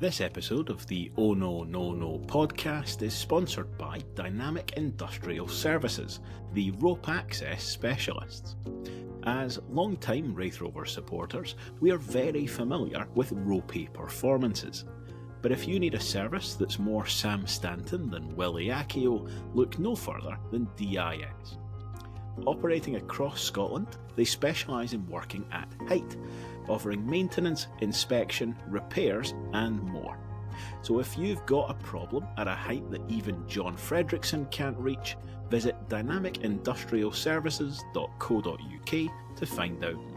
This episode of the Oh No No No podcast is sponsored by Dynamic Industrial Services, the rope access specialists. As long-time Raith Rovers supporters, we are very familiar with ropey performances. But if you need a service that's more Sam Stanton than Willie Accio, look no further than DIS. Operating across Scotland, they specialise in working at height, offering maintenance, inspection, repairs and more. So if you've got a problem at a height that even John Fredrickson can't reach, visit dynamicindustrialservices.co.uk to find out more.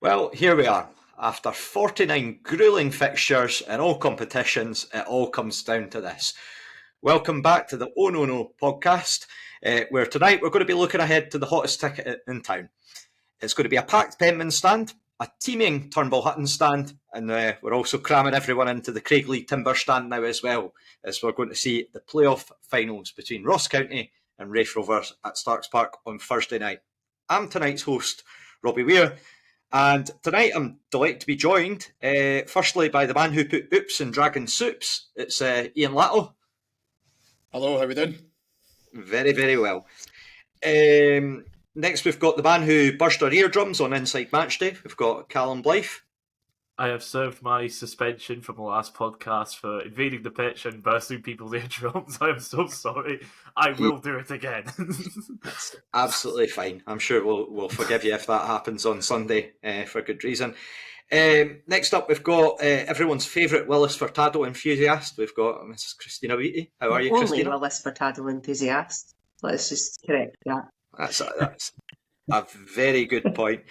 Well, here we are. After 49 gruelling fixtures in all competitions, it all comes down to this. Welcome back to the Oh No No podcast, where tonight we're going to be looking ahead to the hottest ticket in town. It's going to be a packed Penman stand, a teeming Turnbull Hutton stand, and we're also cramming everyone into the Craigley Timber stand now as well, as we're going to see the playoff finals between Ross County and Raith Rovers at Starks Park on Thursday night. I'm tonight's host, Robbie Weir. And tonight I'm delighted to be joined, firstly, by the man who put oops in Dragon Soups. It's Iain Latto. Hello, how are we doing? Very, very well. Next we've got the man who burst our eardrums on Inside Match Day. We've got Callum Blythe. I have served my suspension from the last podcast for invading the pitch and bursting people's eardrums. I am so sorry. I will do it again. That's absolutely fine. I'm sure we'll forgive you if that happens on Sunday for good reason. Next up, we've got everyone's favourite Willis Furtado enthusiast. We've got Mrs. Christina Wheaty. How are you, Christina? Only Willis Furtado enthusiast. Let's just correct that. That's a very good point.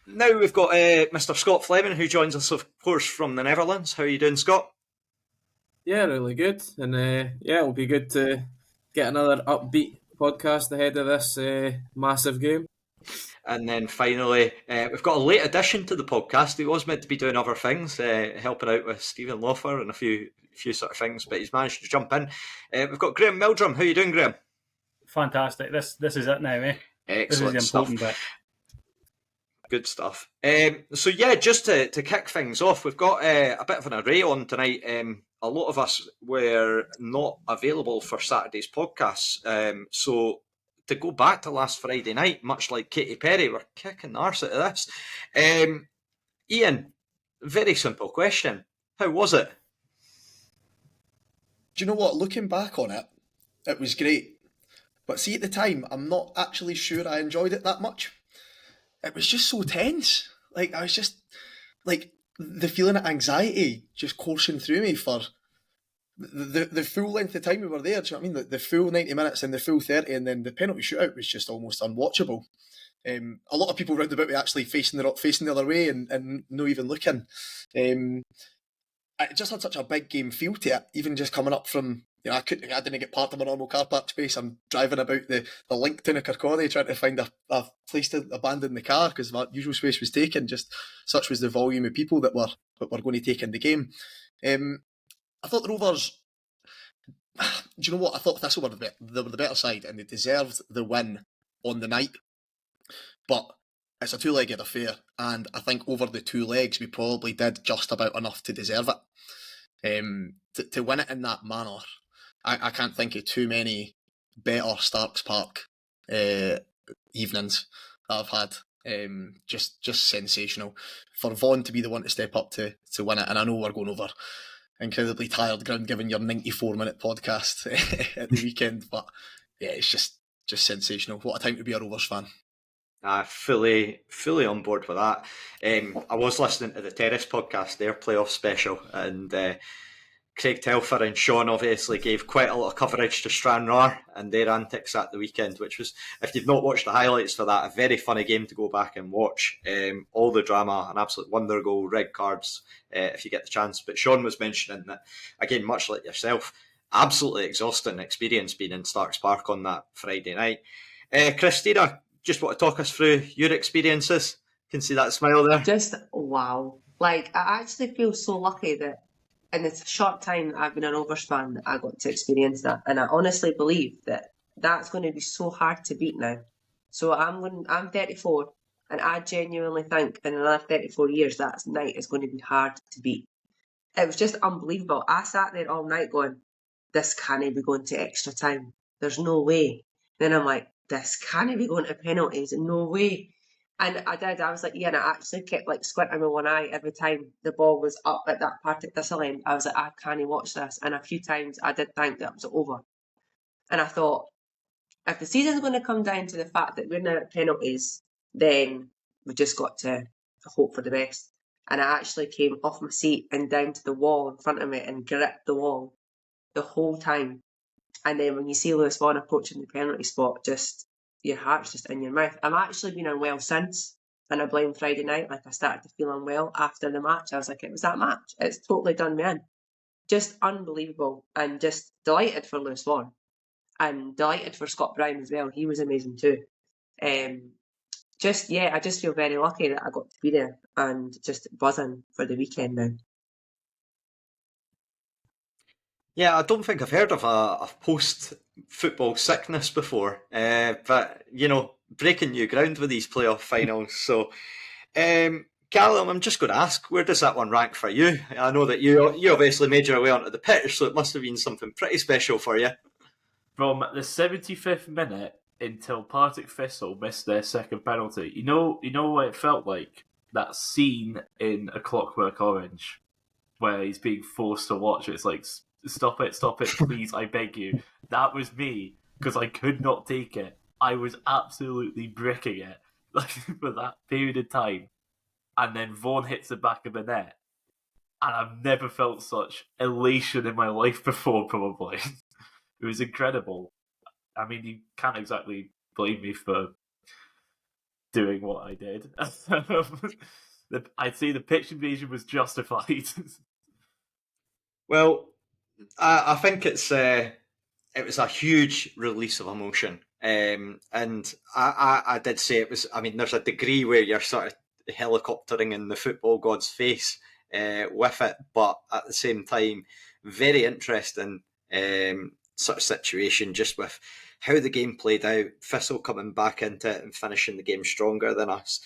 Now we've got Mr. Scott Fleming, who joins us, of course, from the Netherlands. How are you doing, Scott? Yeah, really good. And it'll be good to get another upbeat podcast ahead of this massive game. And then finally, we've got a late addition to the podcast. He was meant to be doing other things, helping out with Stephen Lofer and a few sort of things, but he's managed to jump in. We've got Graeme Meldrum. How are you doing, Graeme? Fantastic. This is it now, eh? Excellent this is the important stuff. Bit. Good stuff. So yeah, just to kick things off, we've got a bit of an array on tonight. A lot of us were not available for Saturday's podcasts. So to go back to last Friday night, much like Katy Perry, we're kicking the arse out of this. Iain, very simple question. How was it? Do you know what? Looking back on it, it was great. But see, at the time, I'm not actually sure I enjoyed it that much. It was just so tense. Like, I was just, like, the feeling of anxiety just coursing through me for the full length of time we were there. Do you know what I mean? The full 90 minutes and the full 30, and then the penalty shootout was just almost unwatchable. A lot of people round about me actually facing the other way and no even looking. It just had such a big game feel to it, even just coming up from, I didn't get part of my normal car park space. I'm driving about the link to Kirkcaldy trying to find a place to abandon the car because my usual space was taken. Just such was the volume of people that were going to take in the game. I thought the Rovers, do you know what? I thought Thistle were the better side and they deserved the win on the night. But it's a two-legged affair, and I think over the two legs we probably did just about enough to deserve it. To win it in that manner, I can't think of too many better Starks Park evenings that I've had. Just sensational. For Vaughan to be the one to step up to win it, and I know we're going over incredibly tired ground given your 94-minute podcast at the weekend, but yeah, it's just sensational. What a time to be a Rovers fan. Fully on board with that. I was listening to the Terrace podcast, their playoff special, and Craig Telfer and Sean obviously gave quite a lot of coverage to Stranraer and their antics at the weekend, which was, if you've not watched the highlights for that, a very funny game to go back and watch. All the drama, an absolute wonder goal, red cards, if you get the chance. But Sean was mentioning that, again, much like yourself, absolutely exhausting experience being in Starks Park on that Friday night. Christina, just want to talk us through your experiences. Can see that smile there. Just wow. Like, I actually feel so lucky that in the short time I've been a Rovers fan that I got to experience that. And I honestly believe that that's going to be so hard to beat now. So I'm 34, and I genuinely think in another 34 years that night is going to be hard to beat. It was just unbelievable. I sat there all night going, this can't be going to extra time. There's no way. Then I'm like, this can't be going to penalties. No way. And I did. I was like, yeah, and I actually kept like squinting with one eye every time the ball was up at that part at this end. I was like, I can't watch this. And a few times I did think that it was over. And I thought, if the season's going to come down to the fact that we're now at penalties, then we just got to hope for the best. And I actually came off my seat and down to the wall in front of me and gripped the wall the whole time. And then when you see Lewis Vaughan approaching the penalty spot, just your heart's just in your mouth. I've actually been unwell since, and I blame Friday night. Like, I started to feel unwell after the match. I was like, it was that match. It's totally done me in. Just unbelievable, and just delighted for Lewis Vaughan, and delighted for Scott Brown as well. He was amazing too. I just feel very lucky that I got to be there and just buzzing for the weekend now. Yeah, I don't think I've heard of a post-football sickness before, but, you know, breaking new ground with these playoff finals. So, Callum, I'm just going to ask, where does that one rank for you? I know that you obviously made your way onto the pitch, so it must have been something pretty special for you. From the 75th minute until Partick Thistle missed their second penalty, you know what it felt like? That scene in A Clockwork Orange, where he's being forced to watch it. It's like, stop it, please, I beg you. That was me, because I could not take it. I was absolutely bricking it for that period of time. And then Vaughan hits the back of the net. And I've never felt such elation in my life before, probably. It was incredible. I mean, you can't exactly blame me for doing what I did. I'd say the pitch invasion was justified. Well, I think it was a huge release of emotion, and I did say it was. I mean, there's a degree where you're sort of helicoptering in the football god's face with it, but at the same time, very interesting sort of situation, just with how the game played out. Thistle coming back into it and finishing the game stronger than us.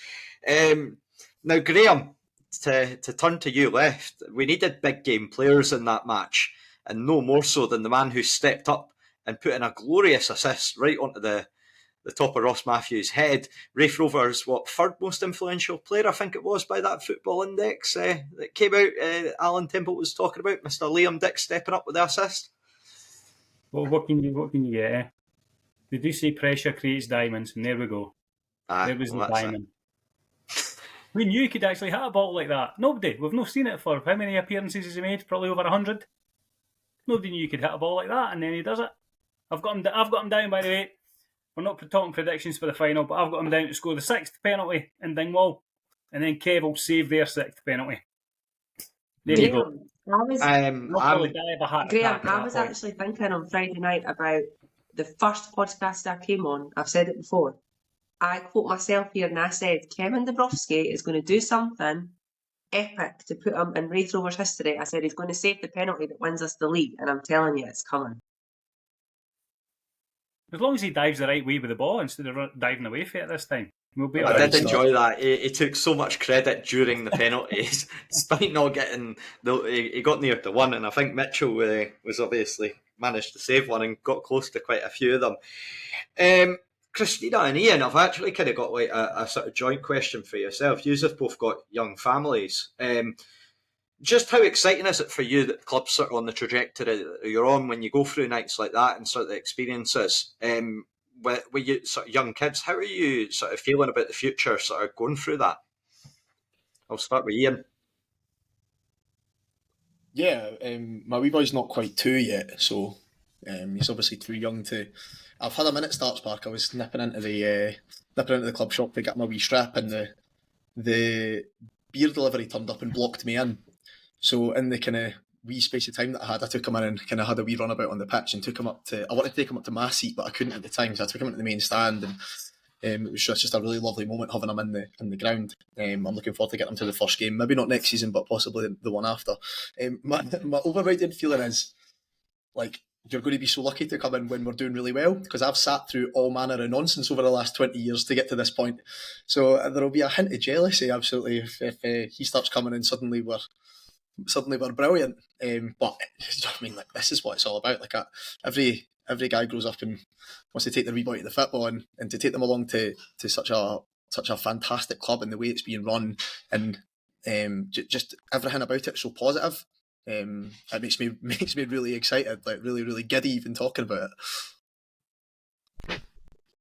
Now, Graeme, to turn to you left, we needed big game players in that match, and no more so than the man who stepped up and put in a glorious assist right onto the top of Ross Matthews' head. Raith Rovers, third most influential player, I think it was, by that football index that came out. Alan Temple was talking about Mr. Liam Dick stepping up with the assist. Well, what can you get? Eh? Did you say pressure creates diamonds? And there we go. There was the diamond. We knew he could actually hit a ball like that. Nobody. We've not seen it for how many appearances has he made? Probably over 100. Nobody knew he could hit a ball like that, and then he does it. I've got him down, by the way. We're not talking predictions for the final, but I've got him down to score the 6th penalty in Dingwall, and then Kev will save their 6th penalty. There you go. Graham, I was actually thinking on Friday night about the first podcast I came on. I've said it before. I quote myself here, and I said Kevin Dabrowski is going to do something epic to put him in Raith Rovers history. I said he's going to save the penalty that wins us the league, and I'm telling you, it's coming. As long as he dives the right way with the ball instead of diving away from it this time, we'll be. I did enjoy that. He took so much credit during the penalties, despite not getting he got near to one, and I think Mitchell was obviously managed to save one and got close to quite a few of them. Christina and Iain, I've actually kind of got like a sort of joint question for yourself. You've both got young families. Just how exciting is it for you that the club's sort of on the trajectory that you're on when you go through nights like that and sort of the experiences? With you sort of young kids, how are you sort of feeling about the future, sort of going through that? I'll start with Iain. Yeah, my wee boy's not quite 2 yet, so he's obviously too young to. I've had him in at Starts Park. I was nipping into the club shop to get my wee strap, and the beer delivery turned up and blocked me in. So in the kind of wee space of time that I had, I took him in and kind of had a wee runabout on the pitch and took him up to. I wanted to take him up to my seat, but I couldn't at the time, so I took him into the main stand, and it was just a really lovely moment having him in the ground. I'm looking forward to getting him to the first game, maybe not next season, but possibly the one after. My overriding feeling is like, you're going to be so lucky to come in when we're doing really well, because I've sat through all manner of nonsense over the last 20 years to get to this point. So there'll be a hint of jealousy, absolutely, if he starts coming and suddenly we're brilliant. But I mean, like, this is what it's all about. Like, every guy grows up and wants to take their wee boy to the football, and to take them along to such a fantastic club, and the way it's being run, and just everything about it so positive. It makes me really excited, like really giddy even talking about it.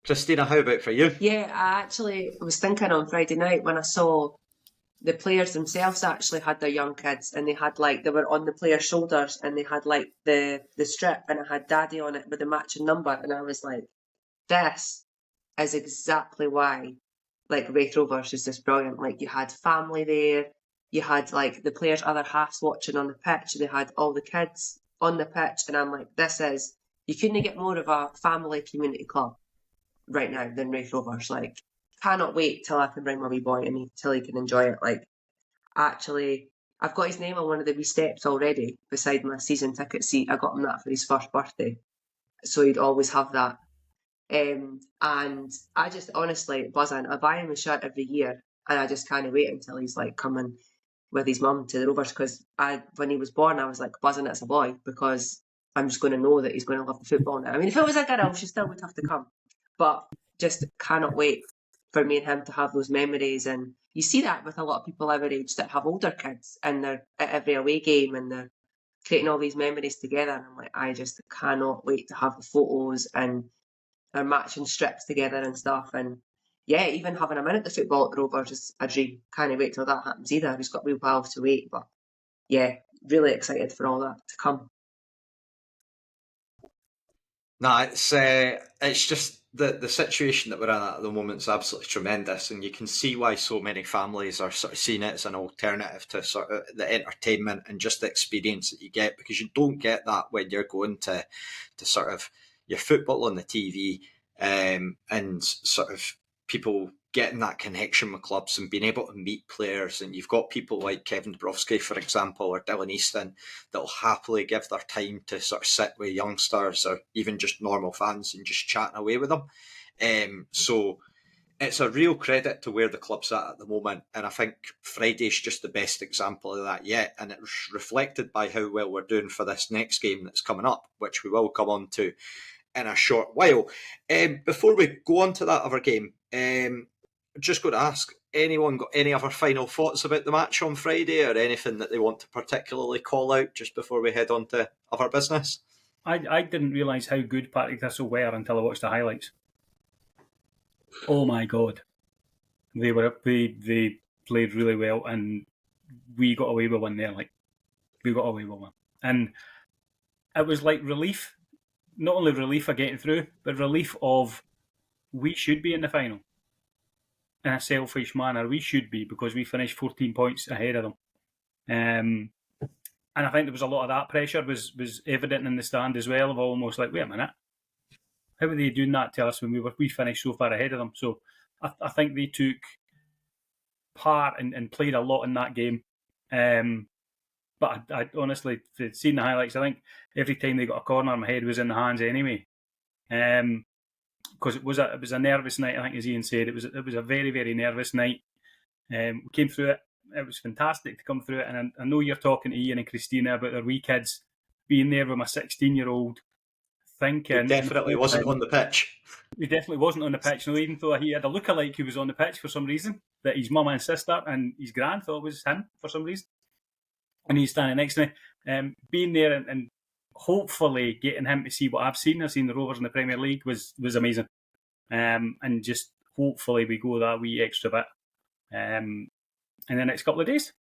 Christina, how about for you? Yeah, I actually was thinking on Friday night when I saw the players themselves actually had their young kids, and they were on the players' shoulders, and they had like the strip, and it had Daddy on it with the matching number, and I was like, this is exactly why like Raith Rovers is just brilliant. Like, you had family there, you had like the players' other halves watching on the pitch, they had all the kids on the pitch, and I'm like, you couldn't get more of a family community club right now than Raith Rovers. Like, cannot wait till I can bring my wee boy in till he can enjoy it. Like, actually, I've got his name on one of the wee steps already beside my season ticket seat. I got him that for his first birthday, so he'd always have that. And I just honestly buzzing. I buy him a shirt every year, and I just can't wait until he's like coming with his mum to the Rovers, because when he was born, I was like buzzing as a boy, because I'm just going to know that he's going to love the football now. I mean, if it was a girl, she still would have to come, but just cannot wait for me and him to have those memories. And you see that with a lot of people our age that have older kids, and they're at every away game, and they're creating all these memories together. And I'm like, I just cannot wait to have the photos and they're matching strips together and stuff. And yeah, even having him in at the football at the Rovers is a dream. Can't wait till that happens either. He's got a wee while to wait, but yeah, really excited for all that to come. No, it's just the situation that we're in at the moment is absolutely tremendous, and you can see why so many families are sort of seeing it as an alternative to sort of the entertainment and just the experience that you get, because you don't get that when you're going to sort of your football on the TV, and sort of people getting that connection with clubs and being able to meet players. And you've got people like Kevin Dabrowski, for example, or Dylan Easton, that will happily give their time to sort of sit with youngsters or even just normal fans and just chatting away with them. So it's a real credit to where the club's at the moment. And I think Friday's just the best example of that yet. And it's reflected by how well we're doing for this next game that's coming up, which we will come on to in a short while. Before we go on to that other game, just going to ask, anyone got any other final thoughts about the match on Friday, or anything that they want to particularly call out just before we head on to other business? I didn't realise how good Partick Thistle were until I watched the highlights. Oh my God. They played really well, and we got away with one there. We got away with one. And it was like relief. Not only relief of getting through, but relief of we should be in the final. In a selfish manner, we should be, because we finished 14 points ahead of them. And I think there was a lot of that pressure was evident in the stand as well, of almost like, wait a minute, how were they doing that to us when we finished so far ahead of them? So I think they took part and played a lot in that game. But I honestly, seeing the highlights, I think every time they got a corner, my head was in the hands anyway. Because it was a nervous night. I think, as Iain said, it was a very, very nervous night. We came through it. It was fantastic to come through it. And I know you're talking to Iain and Christina about their wee kids being there with my 16-year-old, thinking he definitely wasn't on the pitch. He definitely wasn't on the pitch. No, even though he had a lookalike who was on the pitch for some reason, that his mum and sister and his gran thought was him for some reason, and he's standing next to me. Being there and hopefully getting him to see what I've seen the Rovers in the Premier League was amazing. And just hopefully we go that wee extra bit in the next couple of days.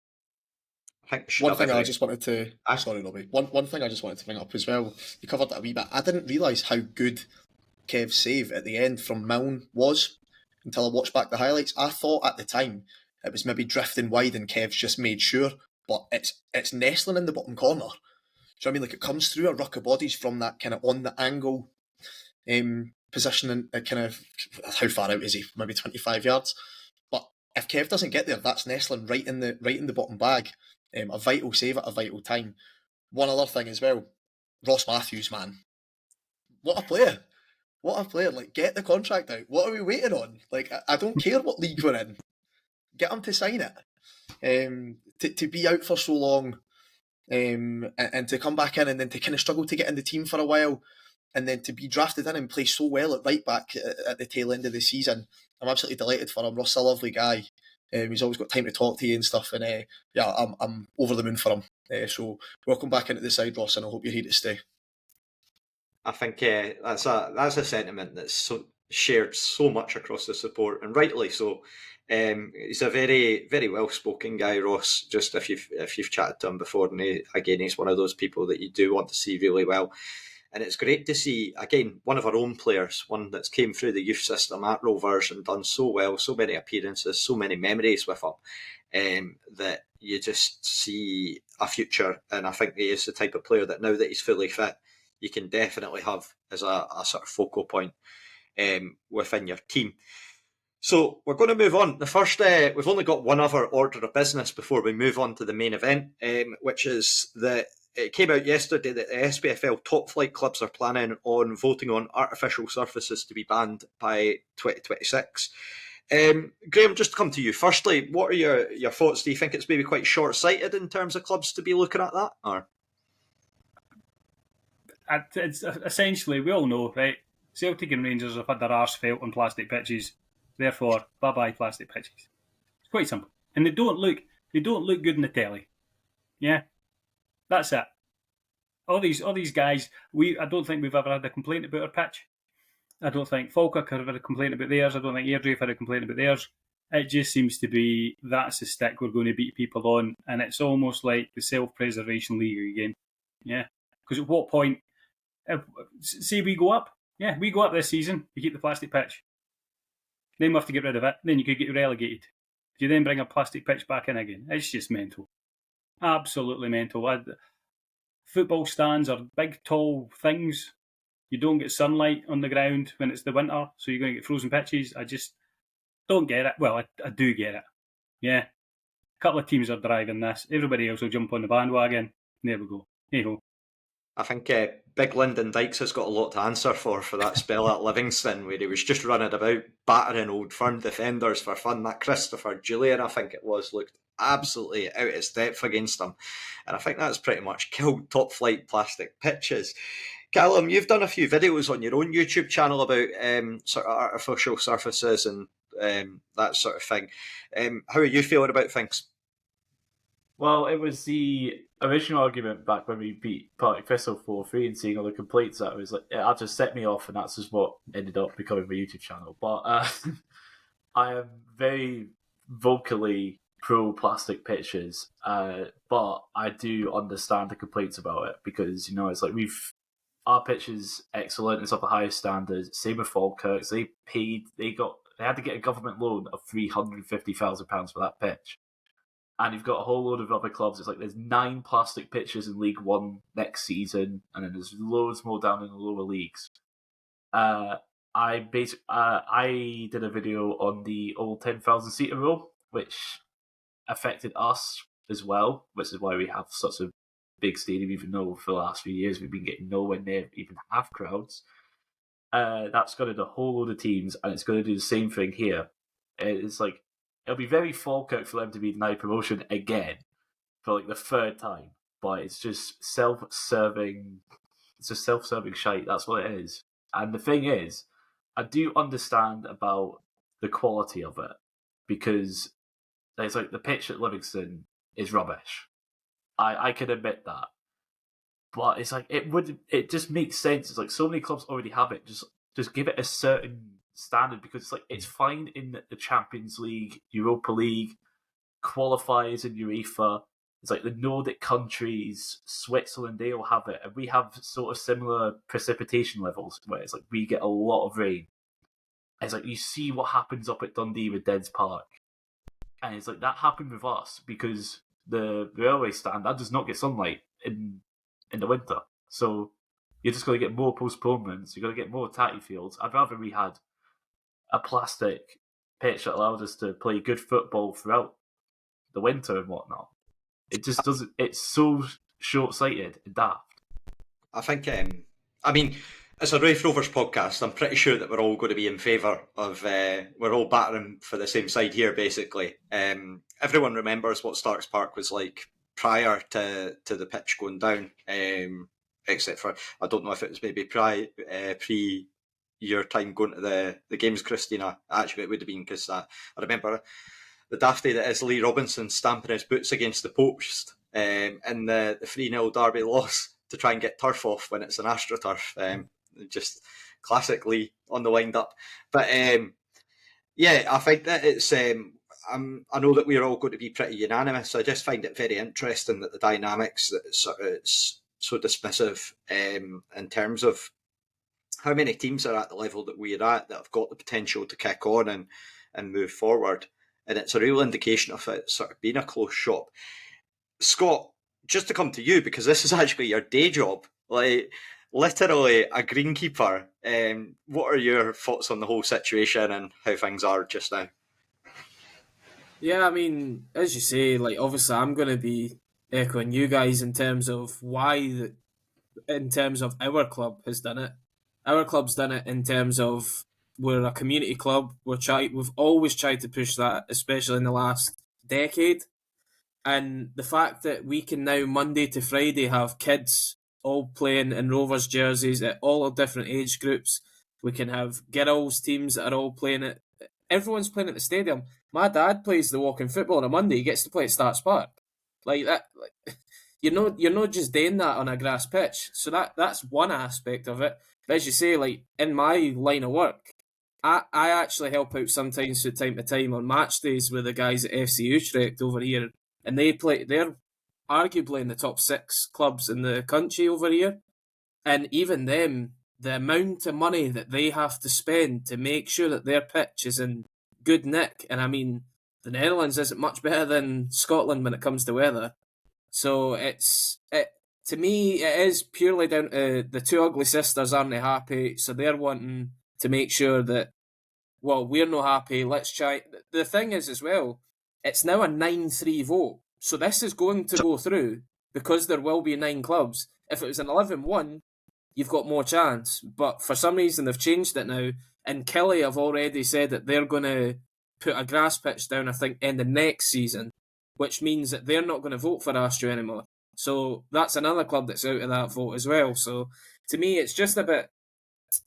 I think one thing I just wanted to... Sorry, Robbie. One thing I just wanted to bring up as well, you covered that a wee bit. I didn't realise how good Kev's save at the end from Milne was until I watched back the highlights. I thought at the time it was maybe drifting wide and Kev's just made sure, but it's nestling in the bottom corner. Do you know what I mean? Like, it comes through a ruck of bodies from that kind of on the angle position, and kind of, how far out is he? Maybe 25 yards. But if Kev doesn't get there, that's nestling right in the bottom bag. A vital save at a vital time. One other thing as well, Ross Matthews, man, what a player! What a player! Like, get the contract out. What are we waiting on? Like, I don't care what league we're in. Get him to sign it. To be out for so long, and to come back in and then to kind of struggle to get in the team for a while, and then to be drafted in and play so well at right back at the tail end of the season. I'm absolutely delighted for him. Ross is a lovely guy. He's always got time to talk to you and stuff, and I'm over the moon for him. So welcome back into the side, Ross, and I hope you're here to stay. I think that's a sentiment that's shared so much across the support, and rightly so. He's a very, very well spoken guy, Ross. Just if you've chatted to him before, and he's one of those people that you do want to see really well. And it's great to see, again, one of our own players, one that's came through the youth system at Rovers and done so well, so many appearances, so many memories with him, that you just see a future. And I think he is the type of player that now that he's fully fit, you can definitely have as a sort of focal point within your team. So we're going to move on. The first, we've only got one other order of business before we move on to the main event, which is that it came out yesterday that the SPFL top flight clubs are planning on voting on artificial surfaces to be banned by 2026. Graeme, just to come to you. Firstly, what are your thoughts? Do you think it's maybe quite short-sighted in terms of clubs to be looking at that? Or it's essentially, we all know, right? Celtic and Rangers have had their arse felt on plastic pitches. Therefore, bye-bye plastic pitches. It's quite simple. And they don't look good in the telly. Yeah? That's it. All these guys, I don't think we've ever had a complaint about our pitch. I don't think Falkirk have had a complaint about theirs. I don't think Airdrie have had a complaint about theirs. It just seems to be that's the stick we're going to beat people on, and it's almost like the self-preservation league again. Yeah? Because at what point, say we go up, we go up this season, we keep the plastic pitch. Then we have to get rid of it. Then you could get relegated. Do you then bring a plastic pitch back in again? It's just mental. Absolutely mental. Football stands are big, tall things. You don't get sunlight on the ground when it's the winter, so you're going to get frozen pitches. I just don't get it. Well, I do get it. Yeah. A couple of teams are driving this. Everybody else will jump on the bandwagon. There we go. Hey-ho. I think Big Lyndon Dykes has got a lot to answer for that spell at Livingston, where he was just running about battering Old Firm defenders for fun. That Christopher Julian, I think it was, looked absolutely out of step against him. And I think that's pretty much killed top flight plastic pitches. Callum, you've done a few videos on your own YouTube channel about sort of artificial surfaces and that sort of thing. How are you feeling about things? Well, it was the original argument back when we beat Partick Thistle 4-3 and seeing all the complaints that it was like, that just set me off, and that's just what ended up becoming my YouTube channel. But I am very vocally pro plastic pitches, but I do understand the complaints about it because, you know, it's like our pitch is excellent, it's of the highest standards. Same with Falkirk. They had to get a government loan of £350,000 for that pitch. And you've got a whole load of other clubs. It's like there's 9 plastic pitches in League One next season, and then there's loads more down in the lower leagues. I did a video on the old 10,000 seater rule, which affected us as well, which is why we have such a big stadium, even though for the last few years we've been getting nowhere near even half crowds. That's going to do a whole load of teams, and it's going to do the same thing here. It's like, it'll be very Falkirk for them to be denied promotion again for like the third time, but it's just self-serving. It's a self-serving shite. That's what it is. And the thing is, I do understand about the quality of it because it's like the pitch at Livingston is rubbish. I can admit that, but it's like it just makes sense. It's like so many clubs already have it. Just give it a certain standard because it's like it's fine in the Champions League, Europa League, qualifiers in UEFA, It's like the Nordic countries, Switzerland, they all have it, and we have sort of similar precipitation levels where it's like we get a lot of rain. And it's like you see what happens up at Dundee with Dens Park, and it's like that happened with us because the railway stand that does not get sunlight in the winter, so you're just going to get more postponements. You're going to get more tatty fields. I'd rather we had a plastic pitch that allowed us to play good football throughout the winter and whatnot. It just doesn't. It's so short-sighted and daft. I think. I mean, as a Raith Rovers podcast, I'm pretty sure that we're all going to be in favour of. We're all battering for the same side here, basically. Everyone remembers what Starks Park was like prior to the pitch going down. Except for, I don't know if it was maybe pre your time going to the games, Christina. Actually, it would have been because I remember the daft day that is Lee Robinson stamping his boots against the post in the 3-0 Derby loss to try and get turf off when it's an AstroTurf. Just classically on the wind up. But yeah, I think that it's. I know that we're all going to be pretty unanimous. I just find it very interesting that the dynamics that it's so dismissive in terms of how many teams are at the level that we're at that have got the potential to kick on and move forward. And it's a real indication of it sort of being a close shop. Scott, just to come to you, because this is actually your day job, like literally a greenkeeper. What are your thoughts on the whole situation and how things are just now? Yeah, I mean, as you say, like obviously I'm going to be echoing you guys in terms of in terms of our club has done it. Our club's done it in terms of we're a community club. We've always tried to push that, especially in the last decade. And the fact that we can now Monday to Friday have kids all playing in Rovers jerseys at all different age groups. We can have girls teams that are all playing it. Everyone's playing at the stadium. My dad plays the walking football on a Monday. He gets to play at Starks Park. Like that, like, you're not just doing that on a grass pitch. So that's one aspect of it. But as you say, like in my line of work, I actually help out sometimes from time to time on match days with the guys at FC Utrecht over here, and they're arguably in the top 6 clubs in the country over here, and even them, the amount of money that they have to spend to make sure that their pitch is in good nick, and I mean the Netherlands isn't much better than Scotland when it comes to weather. So to me, it is purely down to the two ugly sisters aren't happy, so they're wanting to make sure that, well, we're not happy, let's try. The thing is as well, it's now a 9-3 vote, so this is going to go through because there will be 9 clubs. If it was an 11-1, you've got more chance, but for some reason they've changed it now, and Kelly have already said that they're going to put a grass pitch down, I think, in the next season, which means that they're not going to vote for Astro anymore. So that's another club that's out of that vote as well. So to me, it's just a bit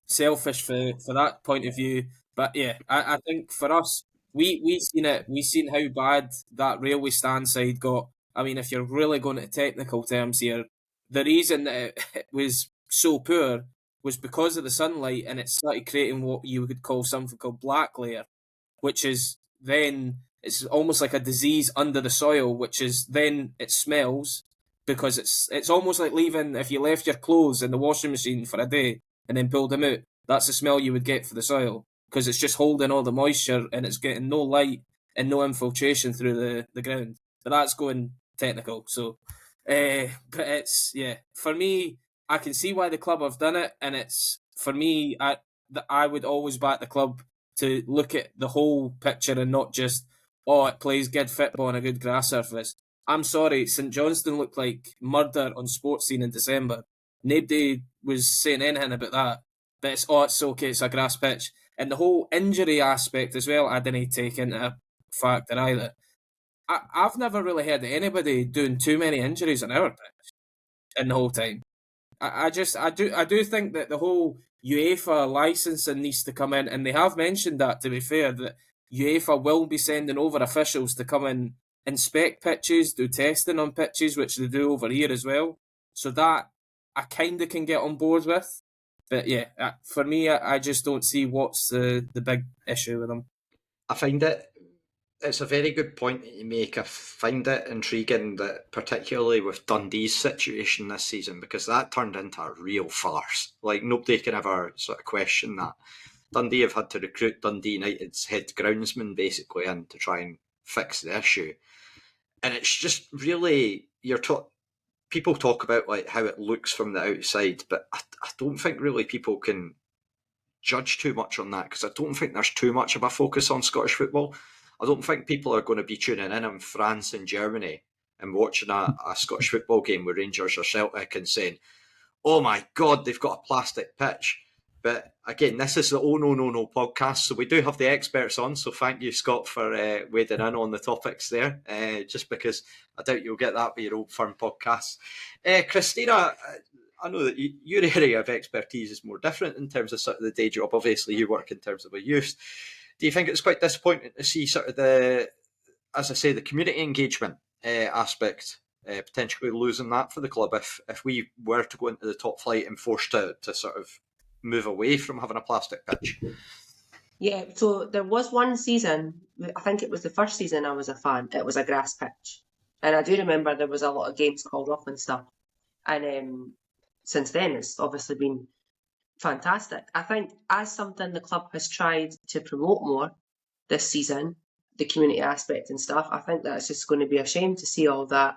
selfish for that point of view. But yeah, I think for us, we seen it. We seen how bad that railway stand side got. I mean, if you're really going to technical terms here, the reason that it was so poor was because of the sunlight, and it started creating what you would call something called black layer, which is then it's almost like a disease under the soil, which is then it smells because it's almost like leaving, if you left your clothes in the washing machine for a day and then pulled them out, that's the smell you would get for the soil because it's just holding all the moisture and it's getting no light and no infiltration through the ground. But that's going technical. So, but it's, yeah, for me, I can see why the club have done it, and it's, for me, I would always back the club to look at the whole picture and not just, oh, it plays good football on a good grass surface. I'm sorry, St Johnstone looked like murder on Sports Scene in December. Nobody was saying anything about that. But it's okay, it's a grass pitch. And the whole injury aspect as well, I didn't take into factor either. I've never really heard of anybody doing too many injuries on our pitch in the whole time. I do think that the whole UEFA licensing needs to come in, and they have mentioned that, to be fair, that UEFA will be sending over officials to come and inspect pitches, do testing on pitches, which they do over here as well. So that I kind of can get on board with. But yeah, for me, I just don't see what's the big issue with them. I find it's a very good point that you make. I find it intriguing that particularly with Dundee's situation this season, because that turned into a real farce. Like, nobody can ever sort of question that. Dundee have had to recruit Dundee United's head groundsman basically in to try and fix the issue. And it's just really, people talk about like how it looks from the outside, but I don't think really people can judge too much on that, because I don't think there's too much of a focus on Scottish football. I don't think people are going to be tuning in France and Germany and watching a Scottish football game with Rangers or Celtic and saying, oh my God, they've got a plastic pitch. But again, this is the Oh No No No podcast, so we do have the experts on, so thank you, Scott, for wading in on the topics there, just because I doubt you'll get that with your Old Firm podcast. Christina, I know that your area of expertise is more different in terms of sort of the day job. Obviously, you work in terms of a youth. Do you think it's quite disappointing to see sort of the community engagement aspect, potentially losing that for the club if we were to go into the top flight and forced to sort of move away from having a plastic pitch? Yeah, so there was one season, I think it was the first season I was a fan, it was a grass pitch. And I do remember there was a lot of games called off and stuff. And since then, it's obviously been fantastic. I think as something the club has tried to promote more this season, the community aspect and stuff, I think that's just going to be a shame to see all that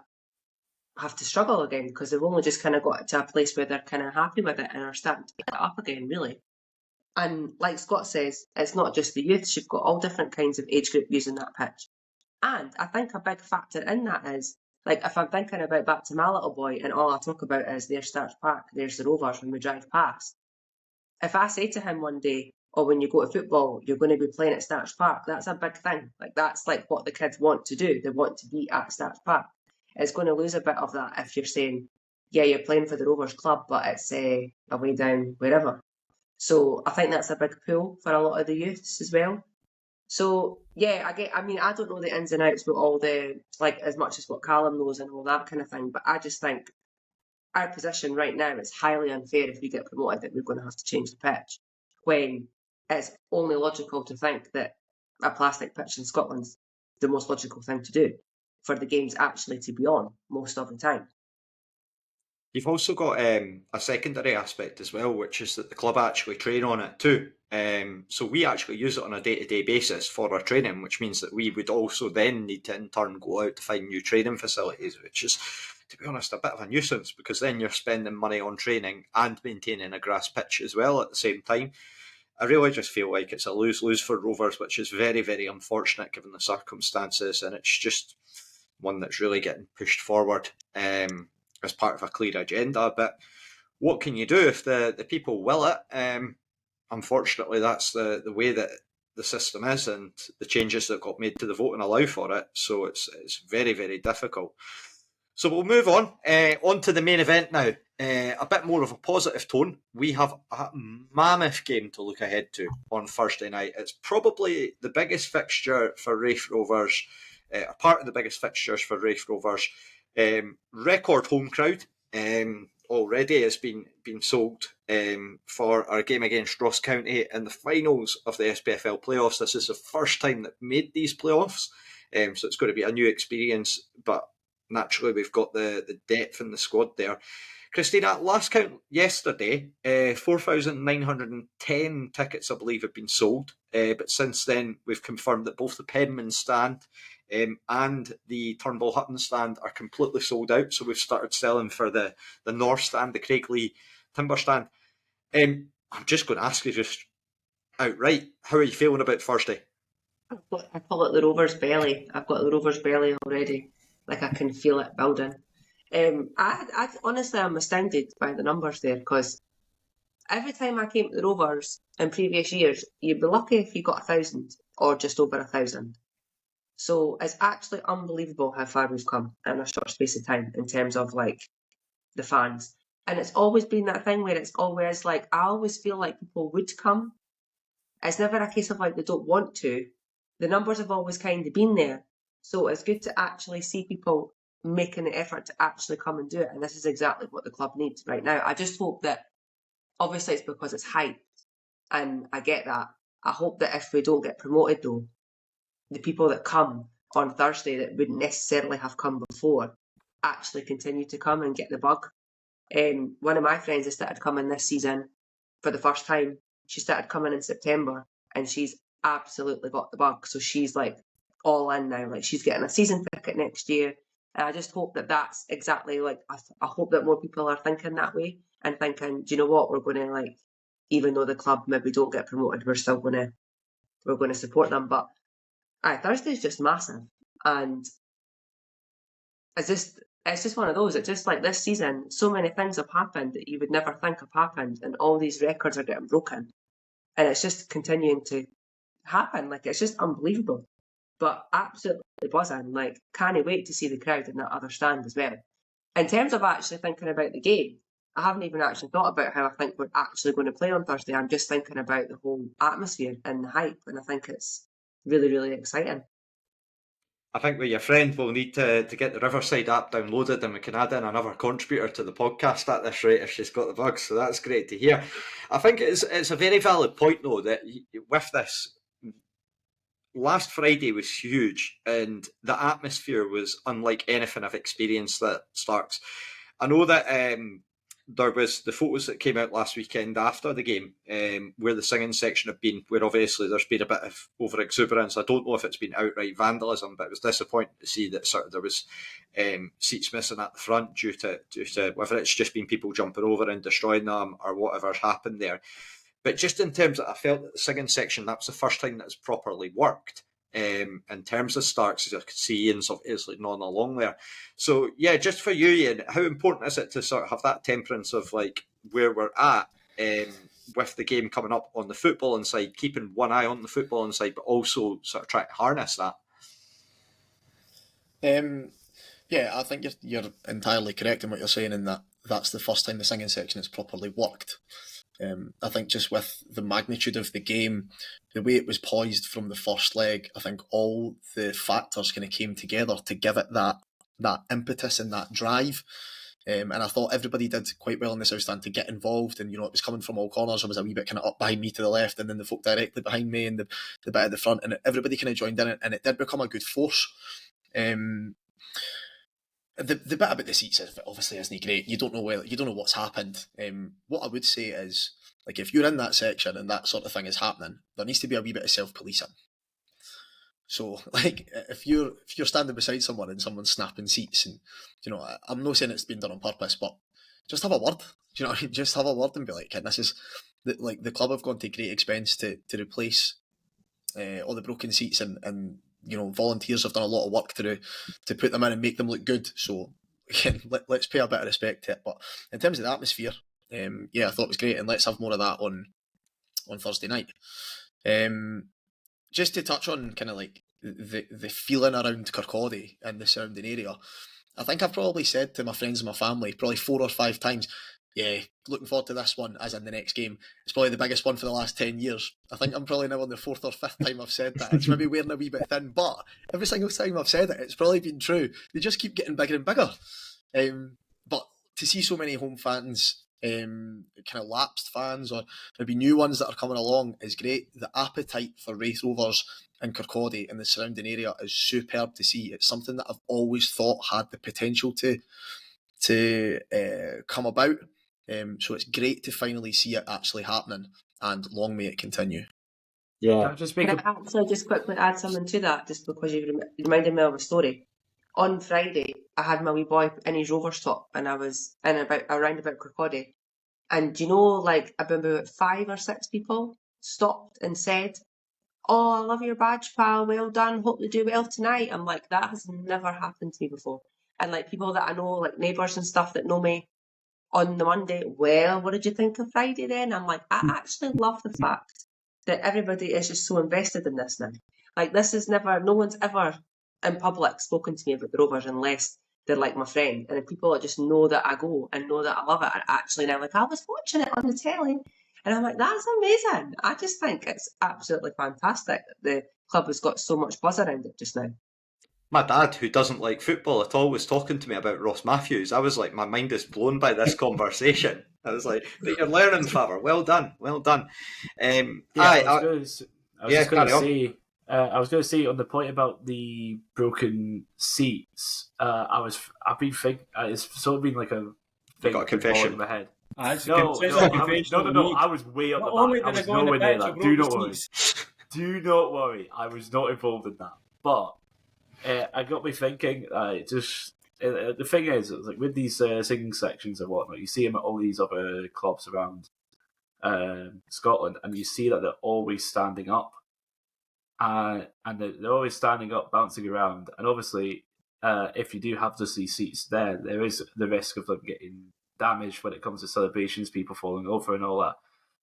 have to struggle again, because they've only just kind of got to a place where they're kind of happy with it and are starting to pick it up again, really. And like Scott says, it's not just the youths, you've got all different kinds of age group using that pitch. And I think a big factor in that is, like, if I'm thinking about back to my little boy and all I talk about is there's Starch Park, there's the Rovers when we drive past. If I say to him one day, oh, when you go to football, you're going to be playing at Starch Park, that's a big thing. Like, that's like what the kids want to do. They want to be at Starch Park. It's going to lose a bit of that if you're saying, yeah, you're playing for the Rovers club, but it's away down wherever. So I think that's a big pull for a lot of the youths as well. So yeah, I don't know the ins and outs with all the, like, as much as what Callum knows and all that kind of thing, but I just think our position right now is highly unfair if we get promoted that we're going to have to change the pitch, when it's only logical to think that a plastic pitch in Scotland's the most logical thing to do for the games actually to be on most of the time. You've also got a secondary aspect as well, which is that the club actually train on it too. So we actually use it on a day-to-day basis for our training, which means that we would also then need to in turn go out to find new training facilities, which is, to be honest, a bit of a nuisance, because then you're spending money on training and maintaining a grass pitch as well at the same time. I really just feel like it's a lose-lose for Rovers, which is very, very unfortunate given the circumstances, and it's just one that's really getting pushed forward as part of a clear agenda. But what can you do if the people will it? Unfortunately, that's the way that the system is, and the changes that got made to the vote and allow for it. So it's very, very difficult. So we'll move on to the main event now. A bit more of a positive tone. We have a mammoth game to look ahead to on Thursday night. It's probably the biggest fixture for Raith Rovers, a part of the biggest fixtures for Raith Rovers. Record home crowd already has been sold for our game against Ross County in the finals of the SPFL playoffs. This is the first time that we made these playoffs, so it's going to be a new experience, but naturally we've got the depth in the squad there. Christina, last count yesterday, 4,910 tickets, I believe, have been sold. But since then, we've confirmed that both the Penman stand and the Turnbull Hutton stand are completely sold out. So we've started selling for the North stand, the Craigley Timber stand. I'm just going to ask you just outright, how are you feeling about Thursday? I call it the Rover's belly. I've got the Rover's belly already. Like, I can feel it building. I honestly, I'm astounded by the numbers there, because every time I came to the Rovers in previous years, you'd be lucky if you got 1,000 or just over 1,000. So it's actually unbelievable how far we've come in a short space of time in terms of, like, the fans. And it's always been that thing where it's always like, I always feel like people would come. It's never a case of like they don't want to. The numbers have always kind of been there. So it's good to actually see people making the effort to actually come and do it. And this is exactly what the club needs right now. I just hope that, obviously it's because it's hype, and I get that. I hope that if we don't get promoted though, the people that come on Thursday that wouldn't necessarily have come before actually continue to come and get the bug. One of my friends has started coming this season for the first time. She started coming in September, and she's absolutely got the bug. So she's like all in now. Like, she's getting a season ticket next year. And I just hope that that's exactly like, I hope that more people are thinking that way and thinking, do you know what, we're going to, like, even though the club maybe don't get promoted, we're going to support them. But Thursday's just massive, and it's just one of those. It's just like this season, so many things have happened that you would never think have happened, and all these records are getting broken, and it's just continuing to happen. Like, it's just unbelievable, but absolutely buzzing. Like, can't wait to see the crowd in that other stand as well. In terms of actually thinking about the game, I haven't even actually thought about how I think we're actually going to play on Thursday. I'm just thinking about the whole atmosphere and the hype, and I think it's really, really exciting. I think with your friend, we'll need to get the Riverside app downloaded, and we can add in another contributor to the podcast at this rate if she's got the bugs. So that's great to hear. I think it's a very valid point, though, that with this, last Friday was huge, and the atmosphere was unlike anything I've experienced at Starks. I know that there was the photos that came out last weekend after the game, where the singing section had been, where obviously there's been a bit of over exuberance. I don't know if it's been outright vandalism, but it was disappointing to see that sort of there was seats missing at the front due to whether it's just been people jumping over and destroying them or whatever's happened there. But just in terms of, I felt that the singing section, that was the first time that it's properly worked. In terms of Starks, as I could see Iain's obviously nodding along there. So yeah, just for you, Iain, how important is it to sort of have that temperance of like where we're at with the game coming up on the football side, keeping one eye on the football side, but also sort of trying to harness that? Yeah, I think you're entirely correct in what you're saying, in that that's the first time the singing section has properly worked. I think just with the magnitude of the game, the way it was poised from the first leg, I think all the factors kind of came together to give it that impetus and that drive. And I thought everybody did quite well in the South Stand to get involved, and it was coming from all corners. I was a wee bit kind of up behind me to the left, and then the folk directly behind me, and the bit at the front, and everybody kind of joined in it, and it did become a good force. The bit about the seats obviously isn't great. You don't know what's happened. What I would say is, like, if you're in that section and that sort of thing is happening, there needs to be a wee bit of self-policing. So, like, if you're standing beside someone and someone's snapping seats, and I'm not saying it's been done on purpose, but just have a word. Do you know what I mean? Just have a word and be like, this is the club have gone to great expense to replace all the broken seats, and volunteers have done a lot of work to put them in and make them look good. So again, let's pay a bit of respect to it. But in terms of the atmosphere, I thought it was great, and let's have more of that on Thursday night. Just to touch on kind of like the feeling around Kirkcaldy and the surrounding area, I think I've probably said to my friends and my family probably 4 or 5 times, yeah, looking forward to this one, as in the next game. It's probably the biggest one for the last 10 years. I think I'm probably now on the 4th or 5th time I've said that. It's maybe wearing a wee bit thin, but every single time I've said it, it's probably been true. They just keep getting bigger and bigger. But to see so many home fans, kind of lapsed fans, or maybe new ones that are coming along, is great. The appetite for Raith Rovers and Kirkcaldy and the surrounding area is superb to see. It's something that I've always thought had the potential to come about. So it's great to finally see it actually happening, and long may it continue. Yeah. Can I actually just quickly add something to that, just because you reminded me of a story? On Friday, I had my wee boy in his Rovers top, and I was around about Kirkcaldy. And like about 5 or 6 people stopped and said, "Oh, I love your badge, pal. Well done. Hope you do well tonight." I'm like, that has never happened to me before. And like people that I know, like neighbours and stuff that know me, on the Monday, "Well, what did you think of Friday then?" I'm like, I actually love the fact that everybody is just so invested in this now. Like, no one's ever in public spoken to me about the Rovers unless they're like my friend. And if people just know that I go and know that I love it, and actually now, like, I was watching it on the telly, and I'm like, that's amazing. I just think it's absolutely fantastic that the club has got so much buzz around it just now. My dad, who doesn't like football at all, was talking to me about Ross Matthews. I was like, my mind is blown by this conversation. I was like, but you're learning, Favor. Well done, well done. I was just going to say, I was going to say on the point about the broken seats. I've been thinking. It's sort of been like a thing got a confession in my head. No. I was way up the back. I was nowhere near that. Do not worry. Do not worry. I was not involved in that. But I got me thinking. The thing is, it's like with these singing sections and whatnot, you see them at all these other clubs around Scotland, and you see that they're always standing up. And they're always standing up, bouncing around. And obviously, if you do have to see seats there is the risk of them getting damaged when it comes to celebrations, people falling over and all that.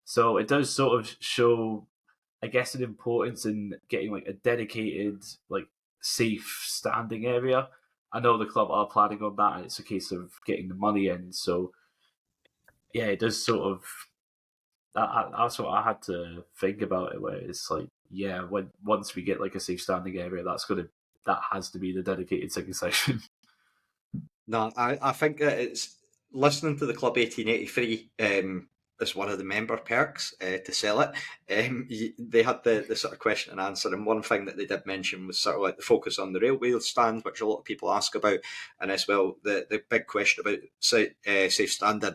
So it does sort of show, I guess, an importance in getting like a dedicated, like safe standing area. I know the club are planning on that, and it's a case of getting the money in. So yeah, it does sort of. That's what I had to think about it. Where it's like, yeah, once we get like a safe standing area, that has to be the dedicated singing section. No, I think that it's listening to the Club 1883 is one of the member perks to sell it. They had the sort of question and answer, and one thing that they did mention was sort of like the focus on the railway stand, which a lot of people ask about, and as well the big question about safe standing.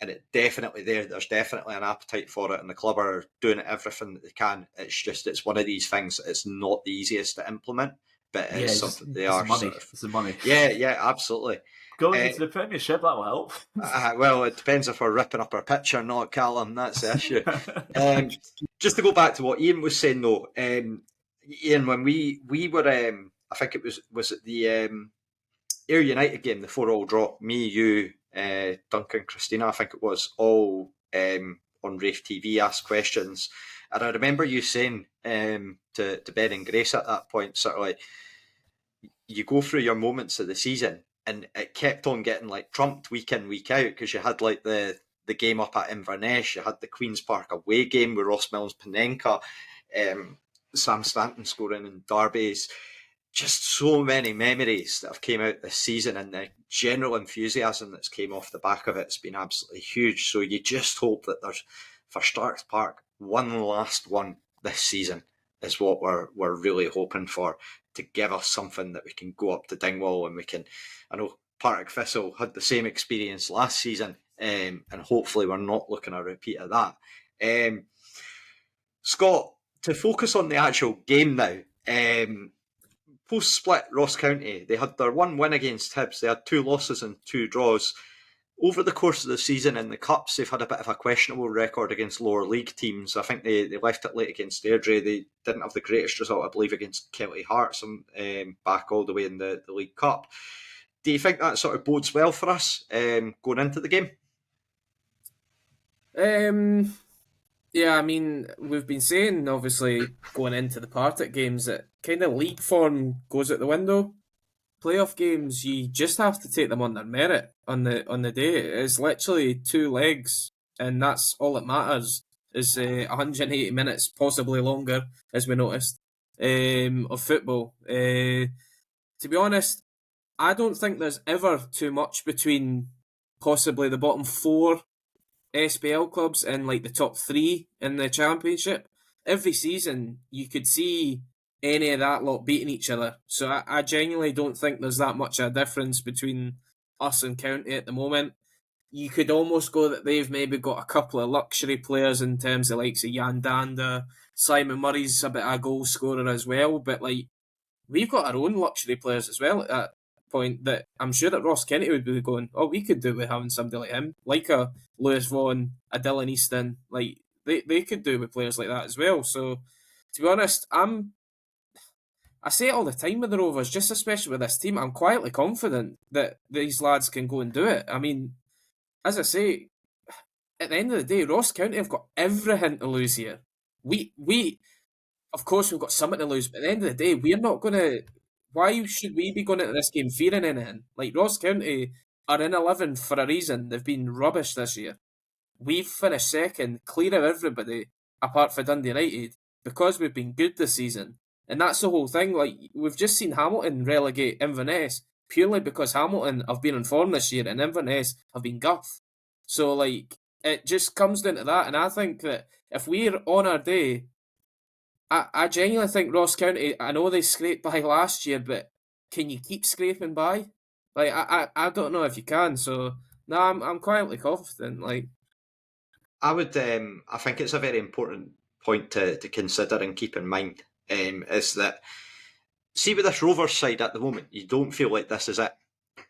And there's definitely an appetite for it, and the club are doing everything that they can. It's one of these things that it's not the easiest to implement, but it's something they are. It's the money. Yeah, absolutely. Going into the Premiership, that will help. Well, it depends if we're ripping up our pitch or not, Callum. That's the issue. Just to go back to what Iain was saying, though, Iain, when we were, I think it was at the Ayr United game, the 4-4 draw. Me, you, Duncan, Christina, I think it was, all on Raith TV asked questions, and I remember you saying to Ben and Grace at that point, sort of like, you go through your moments of the season, and it kept on getting like trumped week in, week out, because you had like the game up at Inverness, you had the Queen's Park away game with Ross Mills Panenka, Sam Stanton scoring in derbies. Just so many memories that have came out this season, and the general enthusiasm that's came off the back of it's been absolutely huge. So you just hope that there's, for Starks Park, one last one this season is what we're really hoping for, to give us something that we can go up to Dingwall, and we can. I know Partick Thistle had the same experience last season, and hopefully we're not looking at a repeat of that. Scott, to focus on the actual game now. Post-split, Ross County, they had their one win against Hibs. They had 2 losses and 2 draws. Over the course of the season in the Cups, they've had a bit of a questionable record against lower league teams. I think they left it late against Airdrie. They didn't have the greatest result, I believe, against Kelty Hearts back all the way in the League Cup. Do you think that sort of bodes well for us going into the game? Yeah, I mean, we've been saying, obviously, going into the Partick games, that kind of league form goes out the window. Playoff games, you just have to take them on their merit on the day. It's literally 2 legs, and that's all that matters, is 180 minutes, possibly longer, as we noticed, of football. To be honest, I don't think there's ever too much between possibly the bottom 4 SPL clubs and like the top 3 in the Championship. Every season you could see any of that lot beating each other. So I genuinely don't think there's that much of a difference between us and County at the moment. You could almost go that they've maybe got a couple of luxury players in terms of likes of Jan Danda, Simon Murray's a bit of a goal scorer as well, but like we've got our own luxury players as well at that point, that I'm sure that Ross County would be going, oh, we could do with having somebody like him, like a Lewis Vaughan, a Dylan Easton, like they could do with players like that as well. So to be honest, I say it all the time with the Rovers, just especially with this team, I'm quietly confident that these lads can go and do it. I mean, as I say, at the end of the day, Ross County have got everything to lose here. We of course we've got something to lose, but at the end of the day, we're not going to. Why should we be going into this game fearing anything? Like, Ross County are in 11th for a reason. They've been rubbish this year. We've finished second, clear of everybody, apart from Dundee United, because we've been good this season. And that's the whole thing. Like, we've just seen Hamilton relegate Inverness purely because Hamilton have been in form this year and Inverness have been guff. So, like, it just comes down to that. And I think that if we're on our day, I genuinely think Ross County, I know they scraped by last year, but can you keep scraping by? Like, I don't know if you can, so no, I'm quietly confident. Like, I think it's a very important point to consider and keep in mind, is that, see with this Rovers side at the moment, you don't feel like this is it.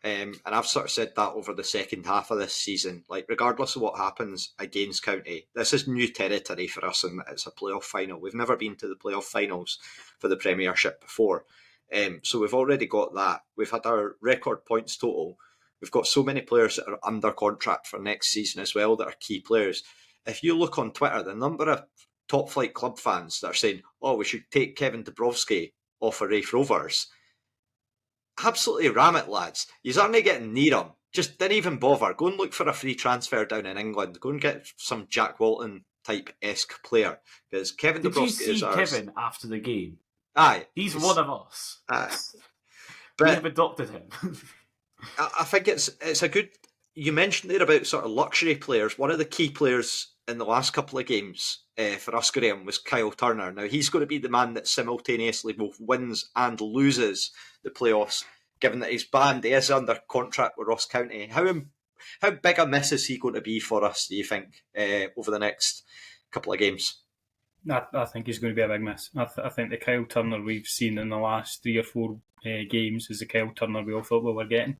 And I've sort of said that over the second half of this season. Like, regardless of what happens against County, this is new territory for us, and it's a playoff final. We've never been to the playoff finals for the Premiership before. So we've already got that. We've had our record points total. We've got so many players that are under contract for next season as well that are key players. If you look on Twitter, the number of top flight club fans that are saying, oh, we should take Kevin Dubrovsky off of Raith Rovers, absolutely ram it, lads. You aren't getting near him. Just didn't even bother. Go and look for a free transfer down in England. Go and get some Jack Walton type-esque player. Because Kevin Did Dubrovsky you is see ours. Kevin after the game? Aye. He's one of us. Aye. We But have adopted him. I think it's a good... You mentioned there about sort of luxury players. One of the key players in the last couple of games for us, Graeme, was Kyle Turner. Now, he's going to be the man that simultaneously both wins and loses the playoffs, given that he's banned. He is under contract with Ross County. How big a miss is he going to be for us, do you think, over the next couple of games? I think he's going to be a big miss. I think the Kyle Turner we've seen in the last 3 or 4 games is the Kyle Turner we all thought we were getting.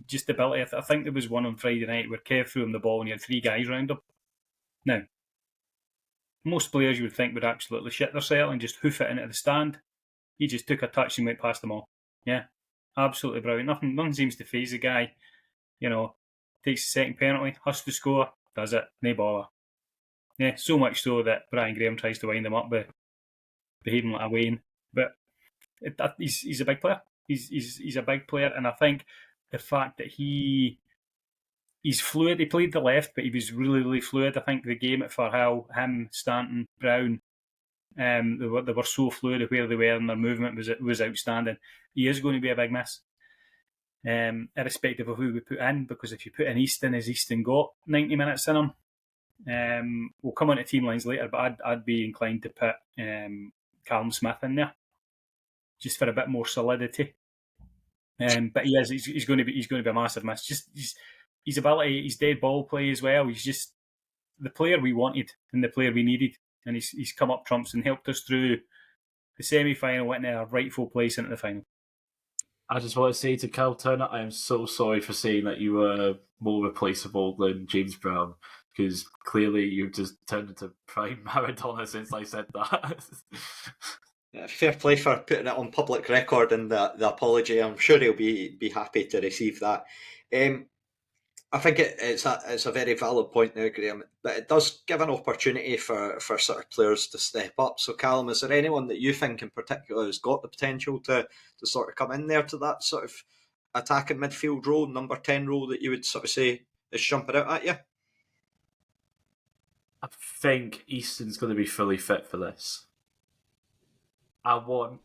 Just ability. I think there was one on Friday night where Kev threw him the ball and he had 3 guys around him. Now, most players you would think would absolutely shit themselves and just hoof it into the stand. He just took a touch and went past them all. Yeah, absolutely brilliant. Nothing seems to faze the guy. You know, takes the second penalty, has to score, does it, no bother. Yeah, so much so that Brian Graham tries to wind him up by behaving like a Wayne. But he's a big player. He's a big player, and I think the fact that he's fluid. He played the left, but he was really, really fluid. I think the game at Firhill, him, Stanton, Brown, they were so fluid of where they were and their movement was outstanding. He is going to be a big miss, irrespective of who we put in, because if you put in Easton, has Easton got 90 minutes in him? We'll come on to team lines later, but I'd be inclined to put Callum Smith in there, just for a bit more solidity. But he's going to be a massive miss. Just his ability, his dead ball play as well. He's just the player we wanted and the player we needed, and he's come up trumps and helped us through the semi-final, into a rightful place into the final. I just want to say to Kyle Turner, I am so sorry for saying that you were more replaceable than James Brown, because clearly you've just turned into prime Maradona since I said that. Yeah, fair play for putting it on public record and the apology. I'm sure he'll be happy to receive that. I think it's a very valid point there, Graeme, but it does give an opportunity for sort of players to step up. So, Callum, is there anyone that you think in particular has got the potential to sort of come in there to that sort of attacking midfield role, number 10 role that you would sort of say is jumping out at you? I think Easton's going to be fully fit for this. I want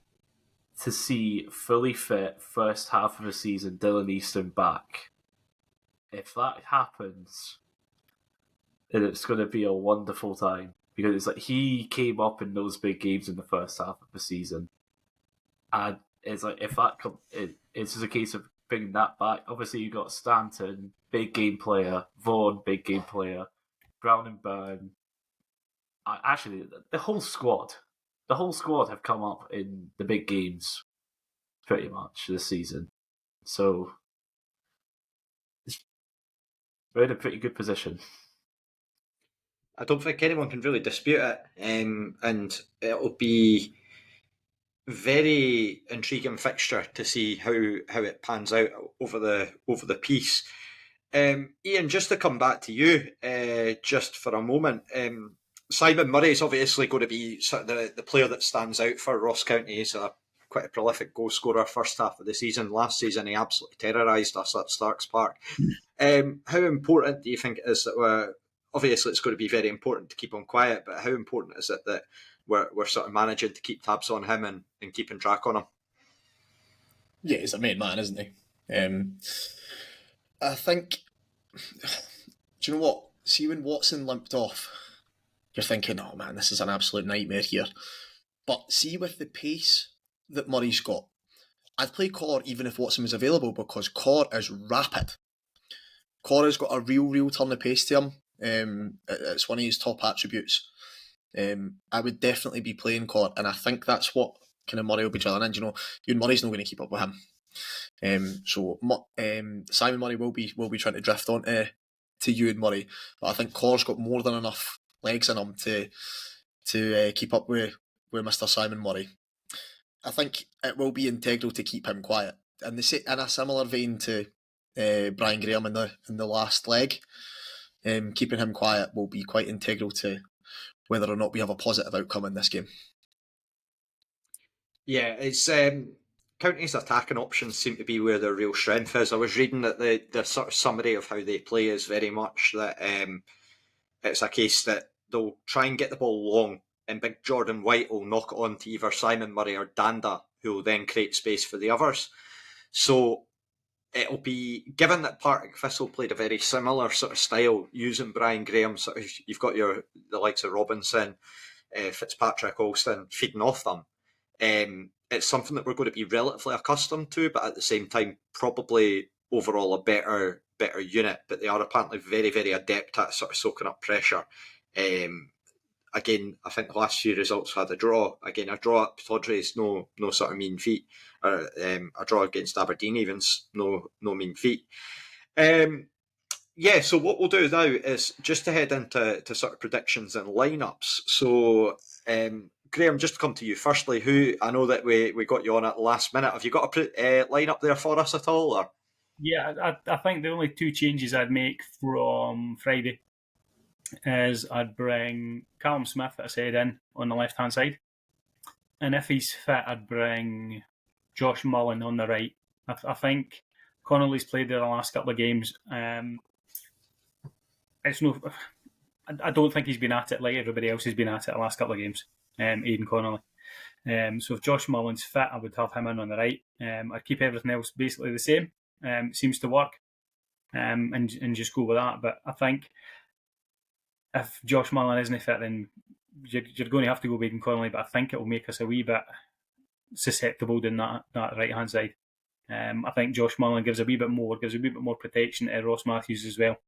to see fully fit first half of the season Dylan Easton back. If that happens, then it's going to be a wonderful time, because it's like he came up in those big games in the first half of the season, and it's like if that it's just a case of bringing that back. Obviously, you got Stanton, big game player, Vaughan, big game player, Brown and Byrne. Actually, the whole squad have come up in the big games pretty much this season, so we're in a pretty good position. I don't think anyone can really dispute it, and it'll be very intriguing fixture to see how it pans out over the piece. Iain, just to come back to you, just for a moment. Simon Murray is obviously going to be sort of the player that stands out for Ross County. He's quite a prolific goal scorer first half of the season. Last season, he absolutely terrorised us at Starks Park. How important do you think it is that obviously it's going to be very important to keep him quiet, but how important is it that we're sort of managing to keep tabs on him and keeping track on him? Yeah, he's a main man, isn't he? I think, do you know what? See, when Watson limped off, you're thinking, oh man, this is an absolute nightmare here. But see, with the pace that Murray's got, I'd play Core even if Watson was available, because Core is rapid. Core has got a real turn of pace to him. It's one of his top attributes. I would definitely be playing Core, and I think that's what kind of Murray will be drilling in. Ewan Murray's not going to keep up with him. So Simon Murray will be trying to drift on to Ewan Murray, but I think Core's got more than enough legs in him to keep up with Mr. Simon Murray. I think it will be integral to keep him quiet, and in a similar vein to Brian Graham in the last leg. Keeping him quiet will be quite integral to whether or not we have a positive outcome in this game. Yeah, it's County's attacking options seem to be where their real strength is. I was reading that the sort of summary of how they play is very much that it's a case that they'll try and get the ball long, and big Jordan White will knock it on to either Simon Murray or Danda, who will then create space for the others. So it'll be, given that Partick Thistle played a very similar sort of style using Brian Graham, sort of, you've got the likes of Robinson, Fitzpatrick, Alston feeding off them. It's something that we're going to be relatively accustomed to, but at the same time, probably overall a better unit. But they are apparently very, very adept at sort of soaking up pressure. Again, I think the last few results had a draw. Again, a draw at Pittodrie is no sort of mean feat. Or a draw against Aberdeen even's no mean feat. So what we'll do now is just to head into sort of predictions and lineups. So Graeme, just to come to you firstly, who I know that we got you on at the last minute. Have you got a lineup there for us at all? Or? Yeah, I think the only two changes I'd make from Friday is I'd bring Callum Smith, I said, in on the left-hand side. And if he's fit, I'd bring Josh Mullen on the right. I think Connolly's played there the last couple of games. I don't think he's been at it like everybody else has been at it the last couple of games, Aidan Connolly. So if Josh Mullen's fit, I would have him in on the right. I'd keep everything else basically the same. It seems to work, and just go with that. But I think if Josh Mullen isn't fit, then you're going to have to go with Aidan Connolly. But I think it will make us a wee bit susceptible than that right-hand side. I think Josh Mullen gives a wee bit more protection to Ross Matthews as well,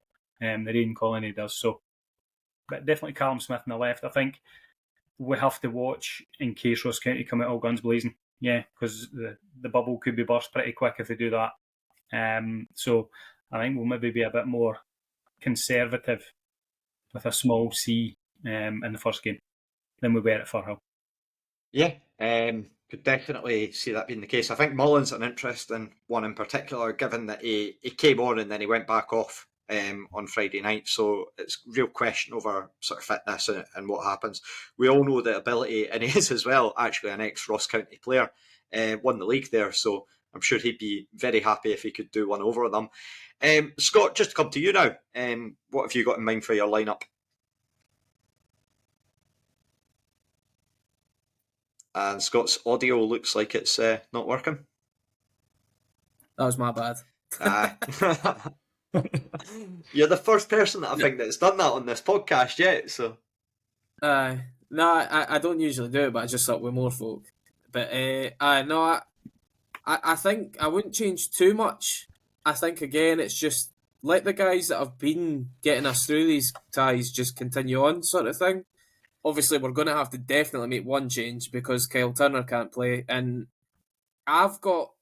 than Aidan Connolly does. So, but definitely Callum Smith on the left. I think we have to watch in case Ross County come out all guns blazing. Yeah, because the bubble could be burst pretty quick if they do that. So I think we'll maybe be a bit more conservative with a small C in the first game than we were at Firhill. Yeah, could definitely see that being the case. I think Mullen's an interesting one in particular, given that he came on and then he went back off on Friday night. So it's real question over sort of fitness and what happens. We all know the ability, and he is as well, actually an ex-Ross County player, won the league there. So I'm sure he'd be very happy if he could do one over them. Scott, just to come to you now, what have you got in mind for your lineup? And Scott's audio looks like it's not working. That was my bad. You're the first person that I think that's done that on this podcast yet. So, no, I don't usually do it, but I just thought with more folk. But I think I wouldn't change too much. I think again, it's just let the guys that have been getting us through these ties just continue on, sort of thing. Obviously, we're going to have to definitely make one change because Kyle Turner can't play. And I've got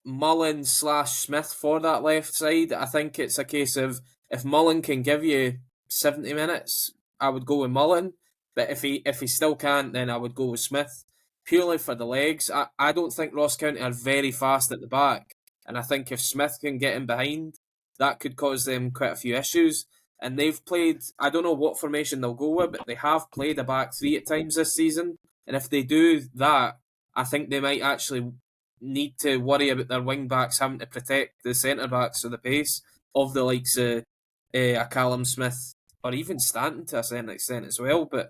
Mullen / Smith for that left side. I think it's a case of if Mullen can give you 70 minutes, I would go with Mullen. But if he still can't, then I would go with Smith. Purely for the legs. I don't think Ross County are very fast at the back. And I think if Smith can get in behind, that could cause them quite a few issues. And they've played, I don't know what formation they'll go with, but they have played a back three at times this season. And if they do that, I think they might actually need to worry about their wing backs having to protect the centre backs of the pace of the likes of a Callum Smith or even Stanton to a certain extent as well. But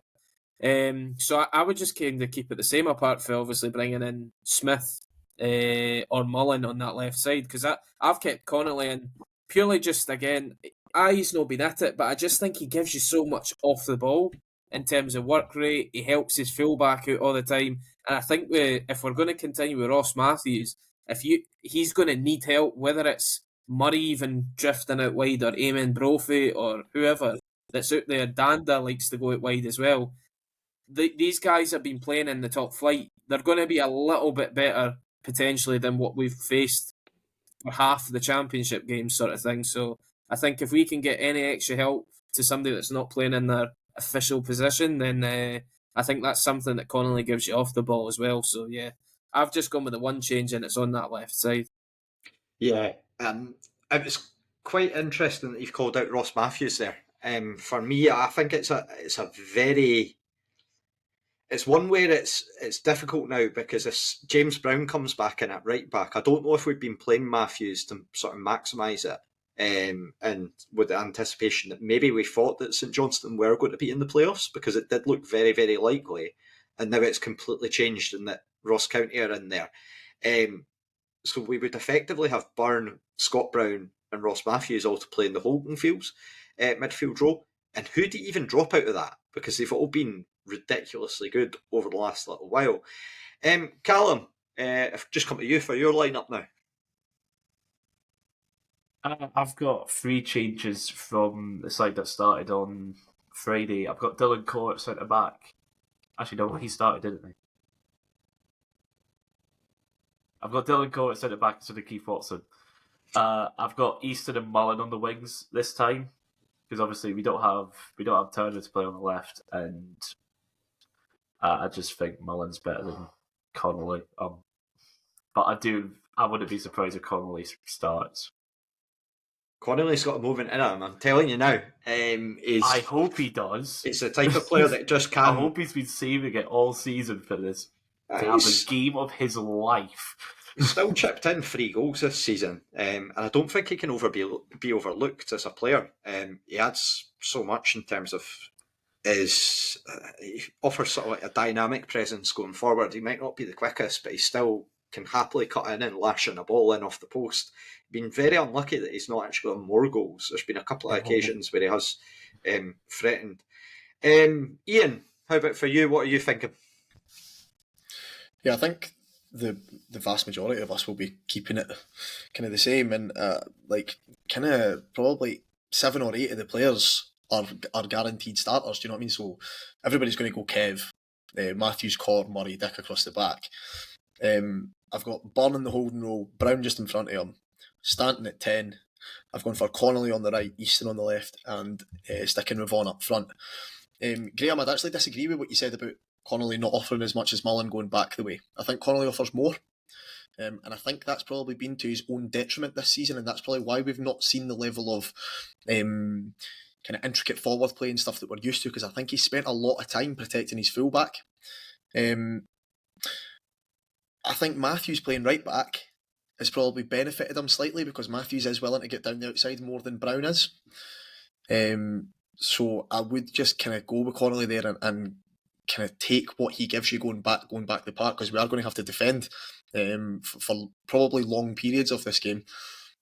so I would just kind of keep it the same, apart from obviously bringing in Smith or Mullen on that left side, because I've kept Connolly in purely just, again, he's not been at it, but I just think he gives you so much off the ball. in terms of work rate. He helps his fullback out all the time. And I think if we're going to continue with Ross Matthews, he's going to need help, whether it's Murray even drifting out wide or Eamon Brophy or whoever that's out there. Danda likes to go out wide as well. These guys have been playing in the top flight. They're going to be a little bit better potentially than what we've faced for half the championship games sort of thing. So I think if we can get any extra help to somebody that's not playing in their official position, then I think that's something that Connolly gives you off the ball as well. So yeah, I've just gone with the one change and it's on that left side. Yeah, it was quite interesting that you've called out Ross Matthews there. For me, I think it's one where it's difficult now because if James Brown comes back in at right back, I don't know if we've been playing Matthews to sort of maximise it, and with the anticipation that maybe we thought that St Johnstone were going to be in the playoffs because it did look very, very likely, and now it's completely changed in that Ross County are in there. So we would effectively have Byrne, Scott Brown and Ross Matthews all to play in the holding fields, midfield row. And who do you even drop out of that? Because they've all been ridiculously good over the last little while. Callum, I've just come to you for your lineup now. I've got 3 changes from the side that started on Friday. I've got Dylan Cole at centre back. Actually, no, he started, didn't he? I've got Dylan Cole at centre back instead of Keith Watson. I've got Easton and Mullen on the wings this time because obviously we don't have Turner to play on the left, and I just think Mullen's better than Connolly. But I wouldn't be surprised if Connolly starts. Connolly's got a moment in him, I'm telling you now. I hope he does. It's the type of player that just can't. I hope he's been saving it all season for this. To have the game of his life. He's still chipped in 3 goals this season, and I don't think he can be overlooked as a player. He adds so much in terms of he offers sort of like a dynamic presence going forward. He might not be the quickest, but he still can happily cut in and lash in a ball in off the post. Been very unlucky that he's not actually got more goals. There's been a couple of occasions where he has threatened. Iain, how about for you? What are you thinking? Yeah, I think the vast majority of us will be keeping it kind of the same, and kind of probably 7 or 8 of the players are guaranteed starters. Do you know what I mean? So everybody's going to go Kev, Matthews, Corr, Murray, Dick across the back. I've got Byrne in the holding row, Brown just in front of him, Stanton at 10. I've gone for Connolly on the right, Easton on the left, and sticking with Vaughan up front. Graeme, I'd actually disagree with what you said about Connolly not offering as much as Mullen going back the way. I think Connolly offers more, and I think that's probably been to his own detriment this season, and that's probably why we've not seen the level of kind of intricate forward play and stuff that we're used to, because I think he spent a lot of time protecting his fullback. I think Matthews playing right back has probably benefited him slightly because Matthews is willing to get down the outside more than Brown is. So I would just kind of go with Connolly there and kind of take what he gives you going back the park, because we are going to have to defend for probably long periods of this game.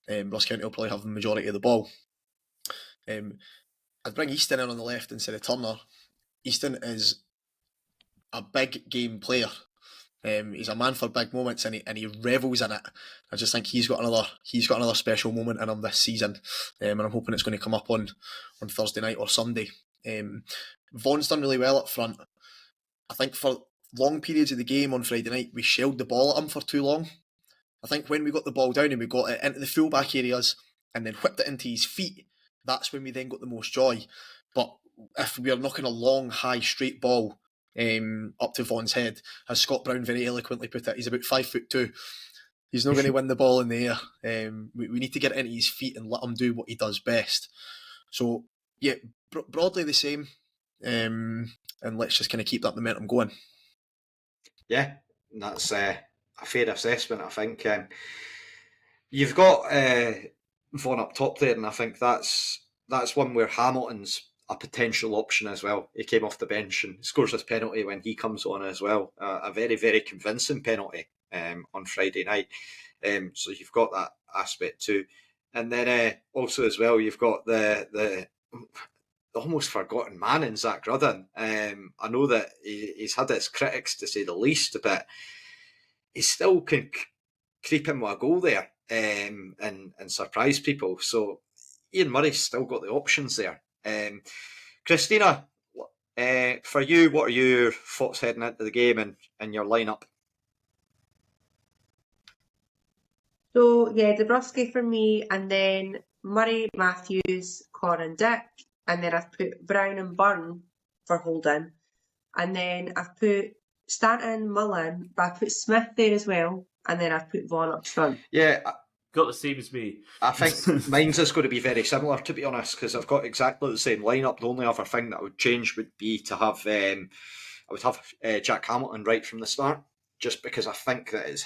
Ross County will probably have the majority of the ball. I'd bring Easton in on the left instead of Turner. Easton is a big game player. He's a man for big moments, and he revels in it. I just think he's got another special moment in him this season, and I'm hoping it's going to come up on Thursday night or Sunday. Vaughan's done really well up front. I think for long periods of the game on Friday night, we shelled the ball at him for too long. I think when we got the ball down and we got it into the full-back areas and then whipped it into his feet, that's when we then got the most joy. But if we are knocking a long, high, straight ball up to Vaughan's head, as Scott Brown very eloquently put it, he's about 5'2". He's not going to win the ball in the air. We need to get it into his feet and let him do what he does best. So, yeah, broadly the same. And let's just kind of keep that momentum going. Yeah, that's a fair assessment, I think. You've got Vaughan up top there, and I think that's one where Hamilton's a potential option as well. He came off the bench and scores his penalty when he comes on as well. A very, very convincing penalty on Friday night. So you've got that aspect too. And then also as well, you've got the almost forgotten man in Zach Rudden. I know that he's had his critics, to say the least, but he still can creep in with a goal there and surprise people. So Iain Murray's still got the options there. Christina, for you, what are your thoughts heading into the game and your lineup? So, yeah, Dabrowski for me, and then Murray, Matthews, Corin, Dick, and then I've put Brown and Byrne for holding, and then I've put Stanton, Mullen, but I put Smith there as well, and then I've put Vaughan up front. Yeah, got the same as me. I think mine's is going to be very similar, to be honest, because I've got exactly the same lineup. The only other thing that I would change would be to have I would have Jack Hamilton right from the start, just because I think that it's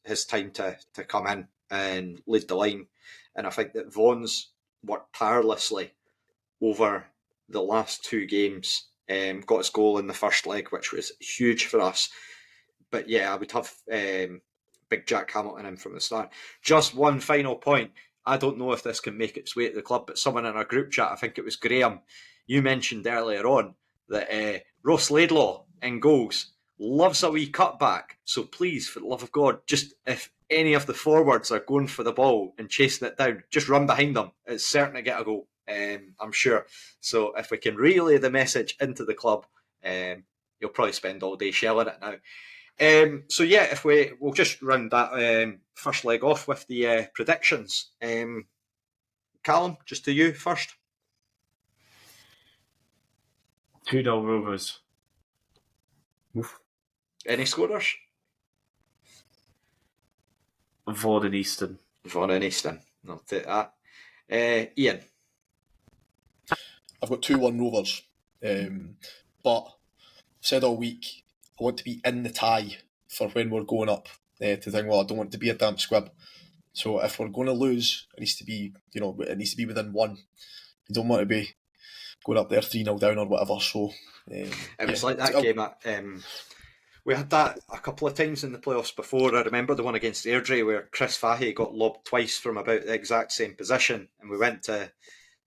his time to come in and lead the line. And I think that Vaughan's worked tirelessly over the last 2 games, got his goal in the first leg, which was huge for us. But yeah, I would have big Jack Hamilton in from the start. Just one final point. I don't know if this can make its way to the club, but someone in our group chat, I think it was Graeme, you mentioned earlier on that Ross Laidlaw in goals loves a wee cutback. So please, for the love of God, just if any of the forwards are going for the ball and chasing it down, just run behind them. It's certain to get a goal, I'm sure. So if we can relay the message into the club, you'll probably spend all day shelling it now. So yeah, if we'll just run that first leg off with the predictions. Callum, just to you first. 2-0 Rovers. Oof. Any scorers? Vaughan and Easton. Vaughan and Easton. I'll take that. Iain. I've got 2-1 Rovers. But I've said all week, I want to be in the tie for when we're going up to Dingwall. I don't want it to be a damp squib. So if we're going to lose, it needs to be, it needs to be within 1. You don't want to be going up there 3-0 down or whatever. So it was like that game at we had that a couple of times in the playoffs before. I remember the one against Airdrie where Chris Fahey got lobbed twice from about the exact same position, and we went to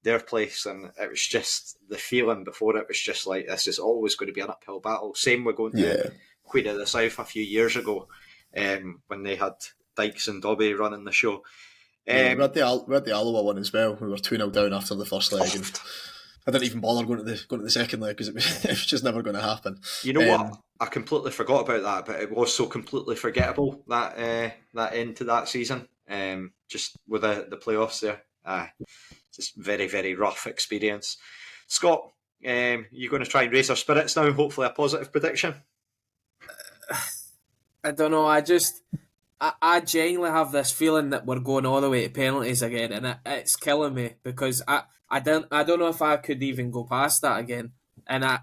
their place, and it was just the feeling before it was just like, this is always going to be an uphill battle. Same with going to Queen of the South a few years ago, when they had Dykes and Dobby running the show. We had the Alloa one as well. We were 2-0 down after the first leg, and I didn't even bother going to the second leg because it was just never going to happen. You know what? I completely forgot about that, but it was so completely forgettable, that end to that season. Just with the playoffs there. Just very, very rough experience. Scott, you're going to try and raise our spirits now, hopefully a positive prediction? I don't know, I genuinely have this feeling that we're going all the way to penalties again, and it's killing me because I don't know if I could even go past that again. And I've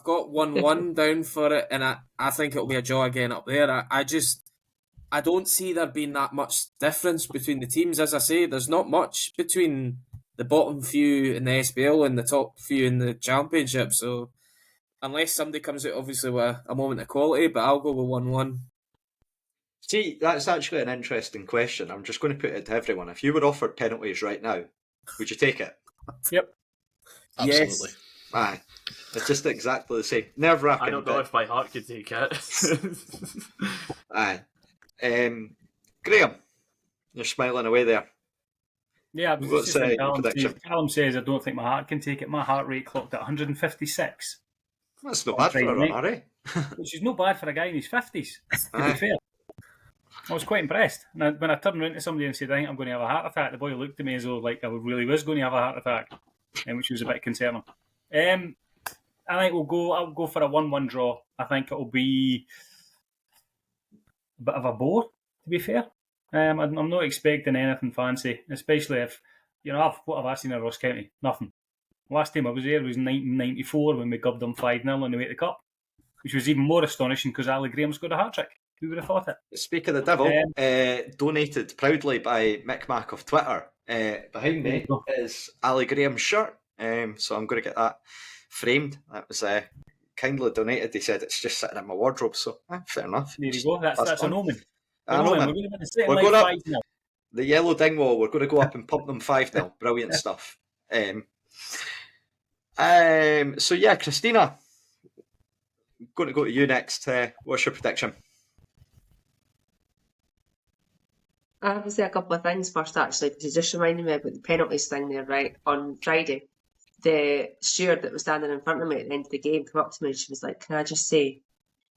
got 1-1 down for it, and I think it'll be a draw again up there. I don't see there being that much difference between the teams. As I say, there's not much between the bottom few in the SPL and the top few in the Championship. So unless somebody comes out obviously with a moment of quality, but I'll go with 1-1. See, that's actually an interesting question. I'm just going to put it to everyone. If you were offered penalties right now, would you take it? Yep. Absolutely. Yes. Aye. It's just exactly the same. Nerve-wracking. I don't know if my heart could take it. Aye. Graeme, you're smiling away there. Yeah, What's prediction? Callum says I don't think my heart can take it. My heart rate clocked at 156. That's not bad for a runner, eh? Which is not bad for a guy in his 50s, to be fair. I was quite impressed. And when I turned around to somebody and said, I think I'm going to have a heart attack, the boy looked at me as though like I really was going to have a heart attack, which was a bit concerning. I think I'll go for a 1-1 draw. I think it'll be a bit of a bore, to be fair. I'm not expecting anything fancy, especially if, what have I seen in Ross County? Nothing. Last time I was there was 1994 when we gubbed them 5-0 on the way to the Cup, which was even more astonishing because Ali Graham scored a hat-trick. Who would have thought it? Speak of the devil, donated proudly by Mick Mac of Twitter. Behind me is Ali Graham's shirt, so I'm going to get that framed. That was kindly donated. He said it's just sitting in my wardrobe, so fair enough. There you go. That's an omen. We're going to up the Yellow Dingwall. We're going to go up and pump them 5-0. Brilliant stuff. So yeah, Christina, I'm going to go to you next. What's your prediction? I have to say a couple of things first, actually, because you just reminded me about the penalties thing there, right? On Friday, the steward that was standing in front of me at the end of the game came up to me and she was like, "Can I just say,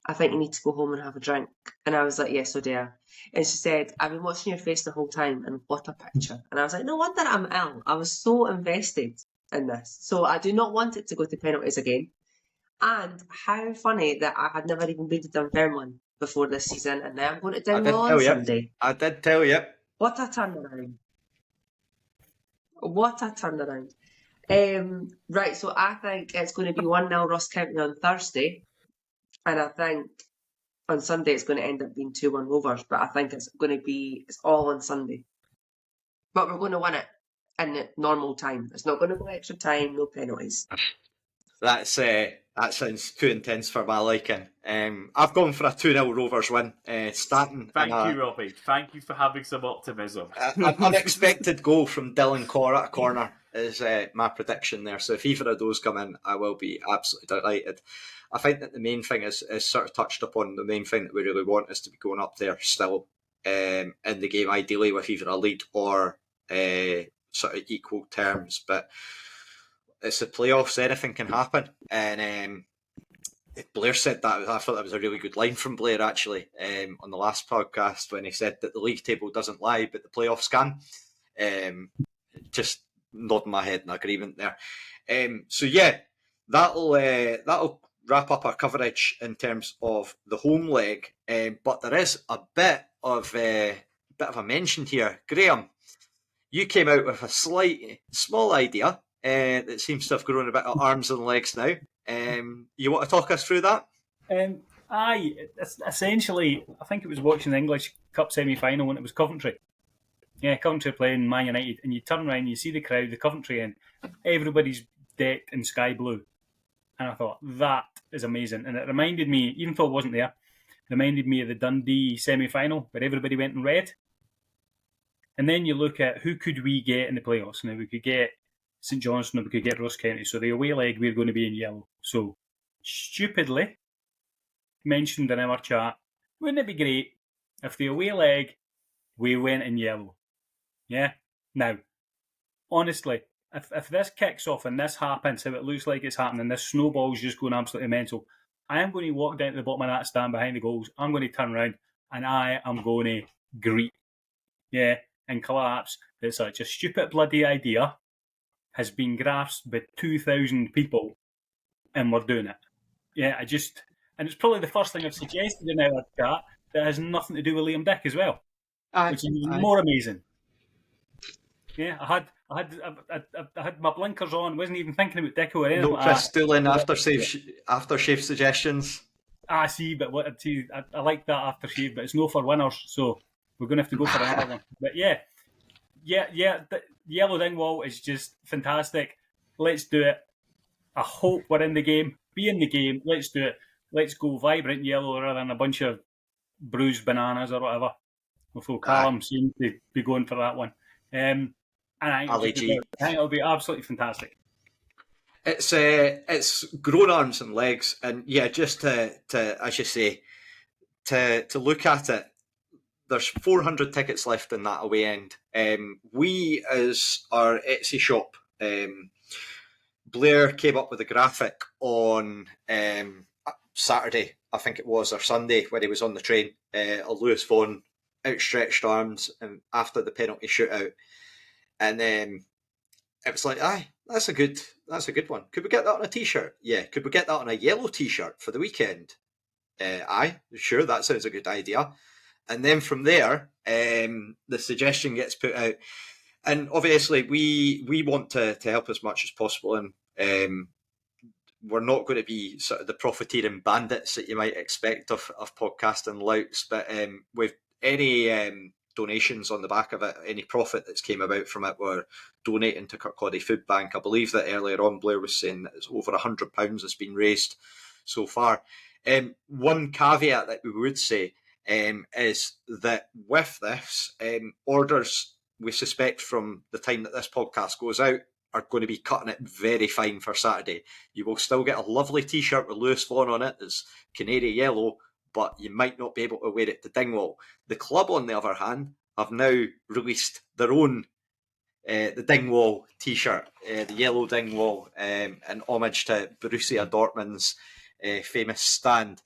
I think you need to go home and have a drink." And I was like, "Yes, so do I." And she said, "I've been watching your face the whole time and what a picture." And I was like, "No wonder I'm ill. I was so invested in this." So I do not want it to go to penalties again. And how funny that I had never even been to Dunfermline before this season, and now I'm going to Dingwall on Sunday. I did tell you. What a turnaround. What a turnaround. Right, so I think it's going to be 1-0 Ross County on Thursday, and I think on Sunday it's going to end up being 2-1 Rovers, but I think it's all on Sunday. But we're going to win it in normal time. It's not going to go extra time, no penalties. That sounds too intense for my liking. I've gone for a 2-0 Rovers win. Starting. Thank you, Robbie. Thank you for having some optimism. An unexpected goal from Dylan Corr at a corner is my prediction there. So if either of those come in, I will be absolutely delighted. I think that the main thing is sort of touched upon. The main thing that we really want is to be going up there still in the game, ideally with either a lead or sort of equal terms. But it's the playoffs, anything can happen. And Blair said that. I thought that was a really good line from Blair, actually, on the last podcast when he said that the league table doesn't lie, but the playoffs can. Just nodding my head in agreement there. So yeah, that'll wrap up our coverage in terms of the home leg. But there is a bit of a mention here. Graeme, you came out with a small idea that seems to have grown a bit of arms and legs now. You want to talk us through that? Essentially, I think it was watching the English Cup semi-final when it was Coventry. Yeah, Coventry playing Man United, and you turn around and you see the crowd, the Coventry end, everybody's decked in sky blue. And I thought, that is amazing. And it reminded me, even though I wasn't there, it reminded me of the Dundee semi-final where everybody went in red. And then you look at who could we get in the playoffs. Now, we could get St Johnstone or we could get Ross County. So the away leg, we're going to be in yellow. So, stupidly, mentioned in our chat, wouldn't it be great if the away leg, we went in yellow? Yeah? Now, honestly, if this kicks off and this happens, how it looks like it's happening, this snowball's just going absolutely mental, I am going to walk down to the bottom of that stand behind the goals. I'm going to turn around and I am going to greet, and collapse that such a stupid bloody idea has been grasped by 2,000 people and we're doing it. Yeah, and it's probably the first thing I've suggested in our chat that has nothing to do with Liam Dick as well, which is more amazing. Yeah, I had my blinkers on, wasn't even thinking about Dick or anything. No Chris Doolan aftershave suggestions. I see, but I like that aftershave, but it's no for winners, so we're going to have to go for another one. But yeah, the Yellow Dingwall is just fantastic. Let's do it. I hope we're in the game. Be in the game. Let's do it. Let's go vibrant yellow rather than a bunch of bruised bananas or whatever. Although Callum seems to be going for that one. And I think it'll be absolutely fantastic. It's grown arms and legs, and yeah, just to as you say, to look at it, there's 400 tickets left in that away end. We, as our Etsy shop, Blair came up with a graphic on Saturday, I think it was, or Sunday, when he was on the train, of Lewis Vaughan outstretched arms and after the penalty shootout. And then it was like, that's a good one. Could we get that on a t-shirt? Yeah. Could we get that on a yellow t-shirt for the weekend? Sure, that sounds a good idea. And then from there, the suggestion gets put out. And obviously, we want to help as much as possible. And we're not going to be sort of the profiteering bandits that you might expect of podcasting louts. But with any donations on the back of it, any profit that's came about from it, we're donating to Kirkcaldy Food Bank. I believe that earlier on Blair was saying that it's over £100 has been raised so far. One caveat that we would say is that with this, orders we suspect from the time that this podcast goes out are going to be cutting it very fine for Saturday. You will still get a lovely t-shirt with Lewis Vaughan on it. It's canary yellow, but you might not be able to wear it to Dingwall. The club, on the other hand, have now released their own the Dingwall t-shirt, the Yellow Dingwall, in homage to Borussia Dortmund's famous stand.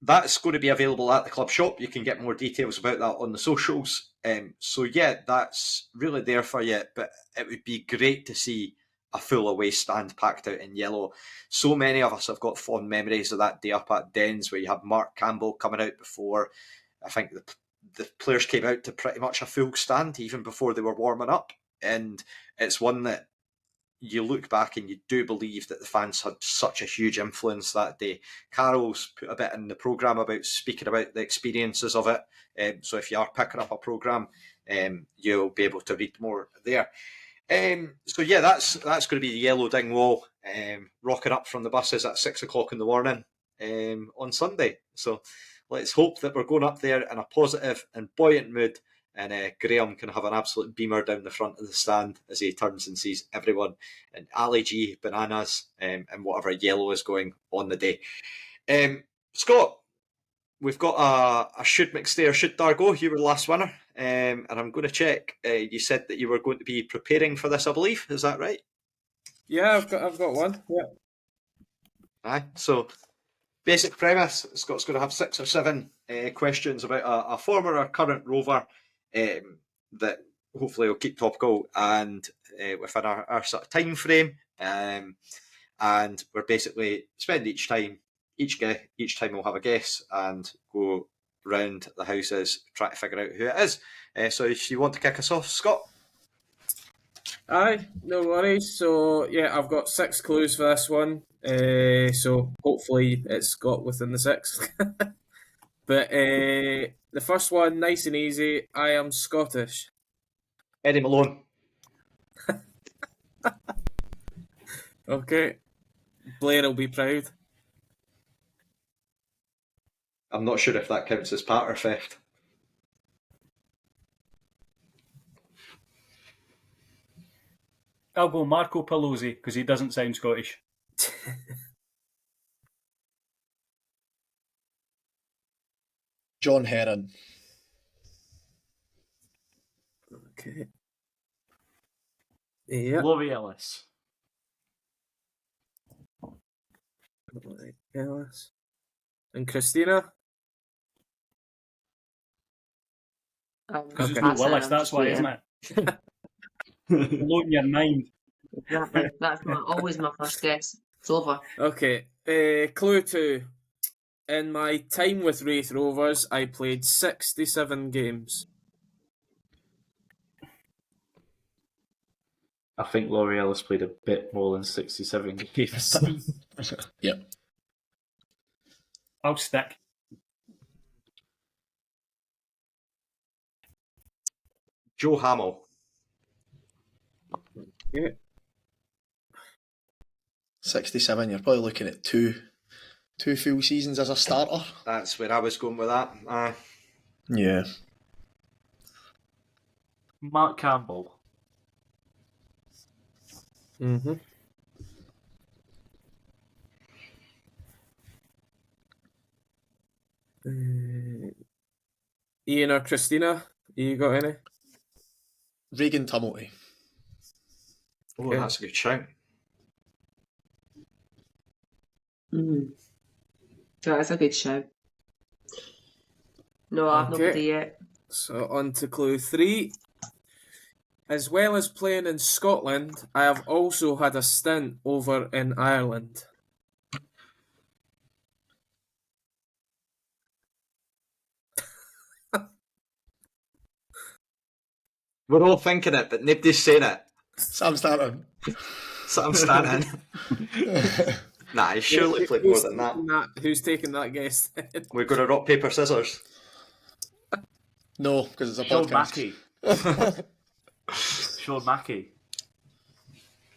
That's going to be available at the club shop. You can get more details about that on the socials. So yeah, that's really there for you. But it would be great to see a full away stand packed out in yellow. So many of us have got fond memories of that day up at Dens where you had Mark Campbell coming out before. I think the players came out to pretty much a full stand even before they were warming up. And it's one that you look back and you do believe that the fans had such a huge influence that day. Carol's put a bit in the programme about speaking about the experiences of it. So if you are picking up a programme, you'll be able to read more there. So yeah, that's going to be the Yellow Dingwall rocking up from the buses at 6 o'clock in the morning on Sunday. So let's hope that we're going up there in a positive and buoyant mood, and Graeme can have an absolute beamer down the front of the stand as he turns and sees everyone in Ali G, bananas, and whatever yellow is going on the day. Scott, we've got a should McStay or should Dargo. You were the last winner, and I'm going to check. You said that you were going to be preparing for this, I believe. Is that right? Yeah, I've got one. Yeah. Aye. So, basic premise: Scott's going to have 6 or 7 questions about a former or current Rover that hopefully will keep topical and within our sort of time frame. And we're basically spend each time we'll have a guess and go round the houses, try to figure out who it is. So if you want to kick us off, Scott. Aye, no worries. So yeah, I've got 6 clues for this one. So hopefully it's got within the 6. But the first one, nice and easy. I am Scottish. Eddie Malone. Okay. Blair will be proud. I'm not sure if that counts as patter theft. I'll go Marco Pelosi because he doesn't sound Scottish. John Heron. Okay. Yeah. Laurie Ellis. Ellis. And Christina? Because it's Okay. not Willis, that's why, isn't it? Blown your mind. Exactly. That's always my first guess. It's over. Okay. Clue 2. In my time with Raith Rovers, I played 67 games. I think Laurie Ellis played a bit more than 67 games. Yep. I'll stick. Joe Hamill. Yeah. 67, you're probably looking at two full seasons as a starter. That's where I was going with that. Yeah. Mark Campbell. Mm-hmm. Iain or Christina? You got any? Regan Tumulty. Oh, Okay. that's a good shout. That's a good shout. No, I've Okay. nobody yet. So on to clue 3. As well as playing in Scotland, I have also had a stint over in Ireland. We're all thinking it, but nobody's saying it. Sam Stanton. Sam Stanton. Nah, he's surely played more than that. Who's taking that guess? We're going to rock, paper, scissors. No, because it's a Sean podcast. Mackey. Sean Mackey.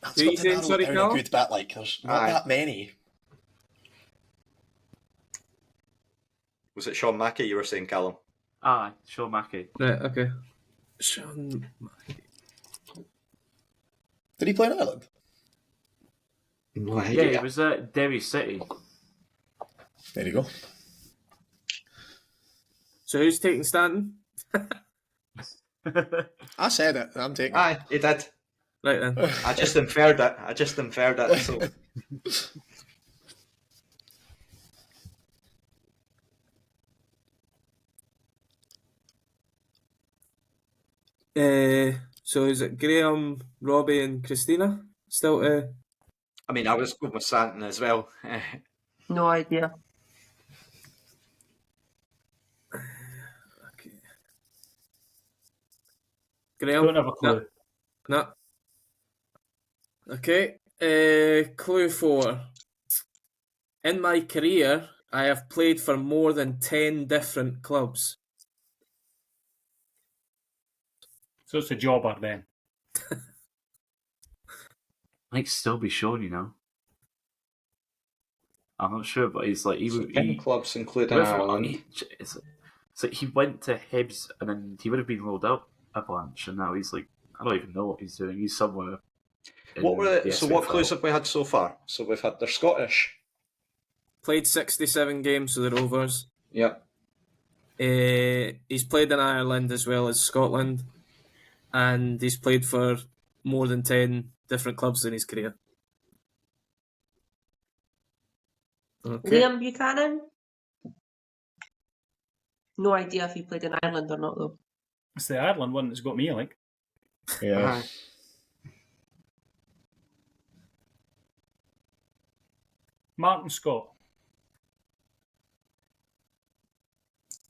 That's Who got you to saying, narrow sorry, it down Cal? a good bit. Like, there's not Aye. that many. Was it Sean Mackey you were saying, Callum? Aye, Sean Mackey. Right, okay. Sean Mackey. Did he play in Ireland? No Yeah, idea. he was at Derry City. There you go. So who's taking Stanton? I said it. I'm taking it. Aye, he did. Right then. I just inferred it. So So is it Graeme, Robbie, and Christina still? I mean, I was going with Stanton as well. No idea. Okay. Graeme? Don't have a clue. No. Okay. Clue 4. In my career, I have played for more than 10 different clubs. So it's a jobber then. Might still be shown, you know. I'm not sure, but he's like So 10 clubs, including whoever- Ireland. it's like he went to Hibs and then he would have been rolled out a bunch, and now he's like, I don't even know what he's doing. He's somewhere. What were the so? What SFL. clues have we had so far? So we've had they're Scottish. Played 67 games for the Rovers. Yep. He's played in Ireland as well as Scotland. And he's played for more than 10 different clubs in his career. Okay. Liam Buchanan? No idea if he played in Ireland or not, though. It's the Ireland one that's got me, like. Yeah. Martin Scott.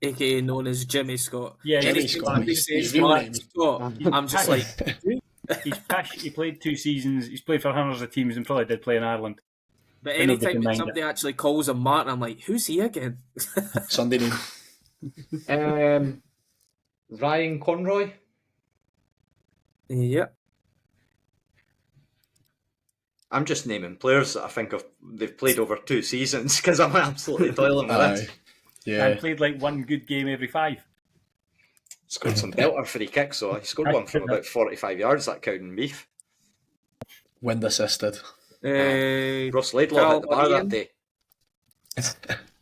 AKA known as Jimmy Scott. Yeah, Jimmy Anything Scott. that he His says real Martin name. Scott, I'm just like, He played 2 seasons. He's played for hundreds of teams and probably did play in Ireland. but I know they anytime can that mind somebody actually calls him Martin, I'm like, who's he again? Sunday name. Ryan Conroy. Yep. I'm just naming players that I think they've played over 2 seasons because I'm absolutely toiling with Aye. it. Yeah. And played like 1 good game every 5. Scored some belter free kicks, so he scored one from about 45 yards, that Cowden beef. Wind assisted. Ross Laidlaw hit the bar that Iain, day.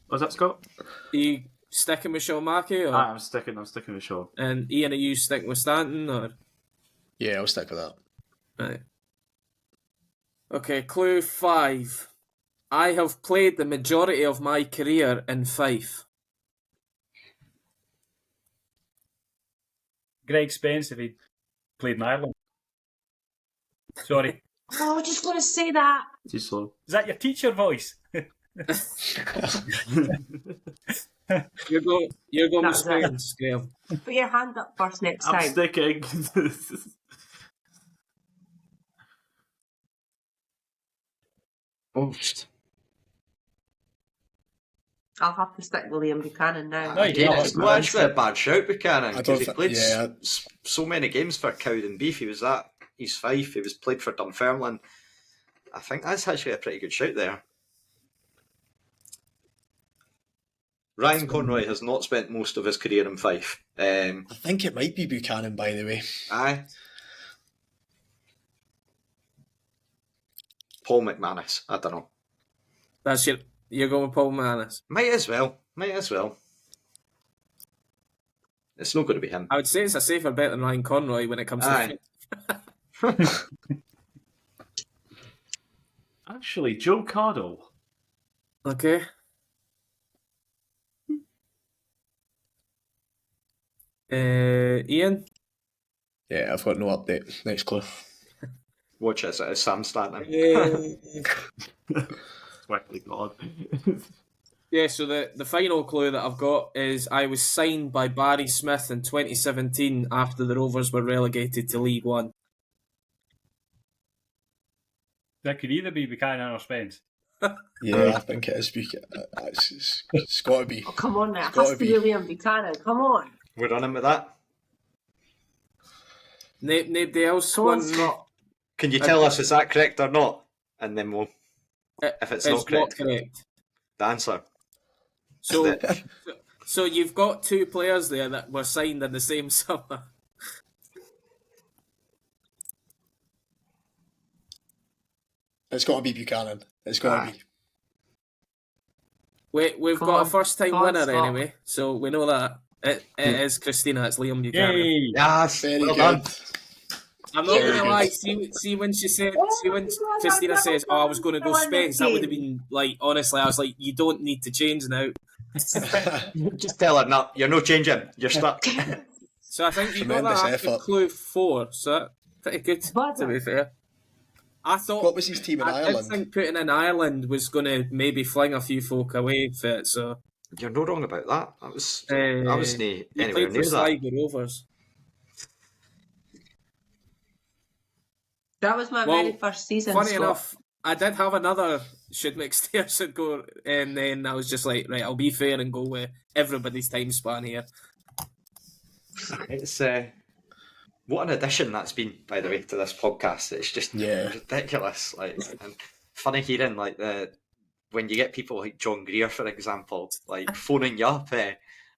Was that Scott? Are you sticking with Sean Mackey? Or? I'm sticking with Sean. And Ian, are you sticking with Stanton? Or? Yeah, I'll stick with that. Right. Okay, clue 5. I have played the majority of my career in Fife. Greg Spence if he played in Ireland. Sorry. Oh, I was just going to say that. Too slow. Is that your teacher voice? You're going with That's it. Spence, Graeme. Put your hand up first next I'm time. sticking. I'll have to stick with Liam Buchanan now. No, you Again, can't. it's not actually a bad shout, Buchanan, I because don't he played yeah. so many games for Cowden Beef. He was at East Fife, he was played for Dunfermline. I think that's actually a pretty good shout there. Ryan Conroy has not spent most of his career in Fife. I think it might be Buchanan, by the way. Aye. Paul McManus, I don't know. That's you're going with Paul Manus. Might as well. It's not going to be him. I would say it's a safer bet than Ryan Conroy when it comes Aye. to Actually, Joe Cardle. Okay. Ian? Yeah, I've got no update. Next clue. Watch this, it is Sam Stanton. Quickly gone. Yeah, so the final clue that I've got is I was signed by Barry Smith in 2017 after the Rovers were relegated to League One. That could either be Buchanan or Spence. Yeah, I think it is Buchanan. It's got to be. Oh, come on now. It It's gotta has to be. be Liam Buchanan. Come on. We're running with that. Nobody else Come on, won. Scott. Can you tell us is that correct or not? And then we'll, if it's not correct, the answer. So, so you've got 2 players there that were signed in the same summer. It's got to be Buchanan. It's got to be. We've got a first-time winner anyway, so we know that. It is Christina. It's Liam Buchanan. Yay! Yes, Very well good. done. I'm not going to lie. See when she said, when Christina says, "Oh, I was going to go Spence," that would have been like, honestly, I was like, you don't need to change now. Just tell her, no, you're no changing. You're stuck. So I think you got Tremendous that after effort. clue 4. So pretty good, to be fair. I thought. What was his team in I Ireland? did think putting in Ireland was going to maybe fling a few folk away for it. So You're no wrong about that. I was you anywhere played near for that. Sligo Rovers. That was my very first season. Funny Scott. enough, I did have another should McStairs go, and then I was just like, right, I'll be fair and go with everybody's time span here. It's what an addition that's been, by the way, to this podcast. It's just ridiculous. Like, and funny hearing like when you get people like John Greer, for example, like phoning you up,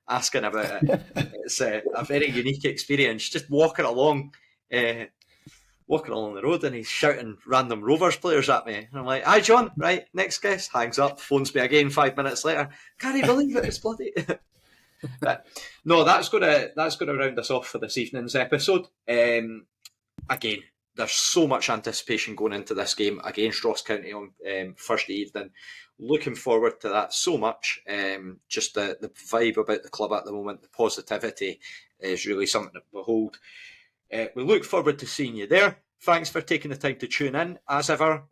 asking about it. It's a very unique experience. Just walking along the road, and he's shouting random Rovers players at me. And I'm like, "Hi, John. Right, next guest." Hangs up, phones me again 5 minutes later. Can't you believe it? It's bloody. But no, that's gonna round us off for this evening's episode. Again, there's so much anticipation going into this game against Ross County on Thursday evening. Looking forward to that so much. Just the vibe about the club at the moment, the positivity is really something to behold. We look forward to seeing you there. Thanks for taking the time to tune in. As ever,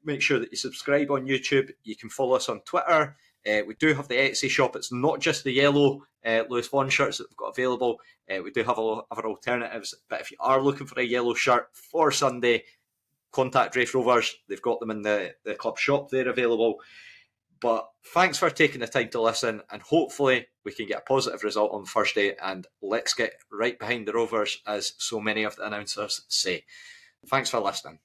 make sure that you subscribe on YouTube. You can follow us on Twitter. We do have the Etsy shop. It's not just the yellow Lewis Vaughan shirts that we've got available. We do have other alternatives. But if you are looking for a yellow shirt for Sunday, contact Raith Rovers. They've got them in the club shop there available. But thanks for taking the time to listen, and hopefully we can get a positive result on Thursday, and let's get right behind the Rovers, as so many of the announcers say. Thanks for listening.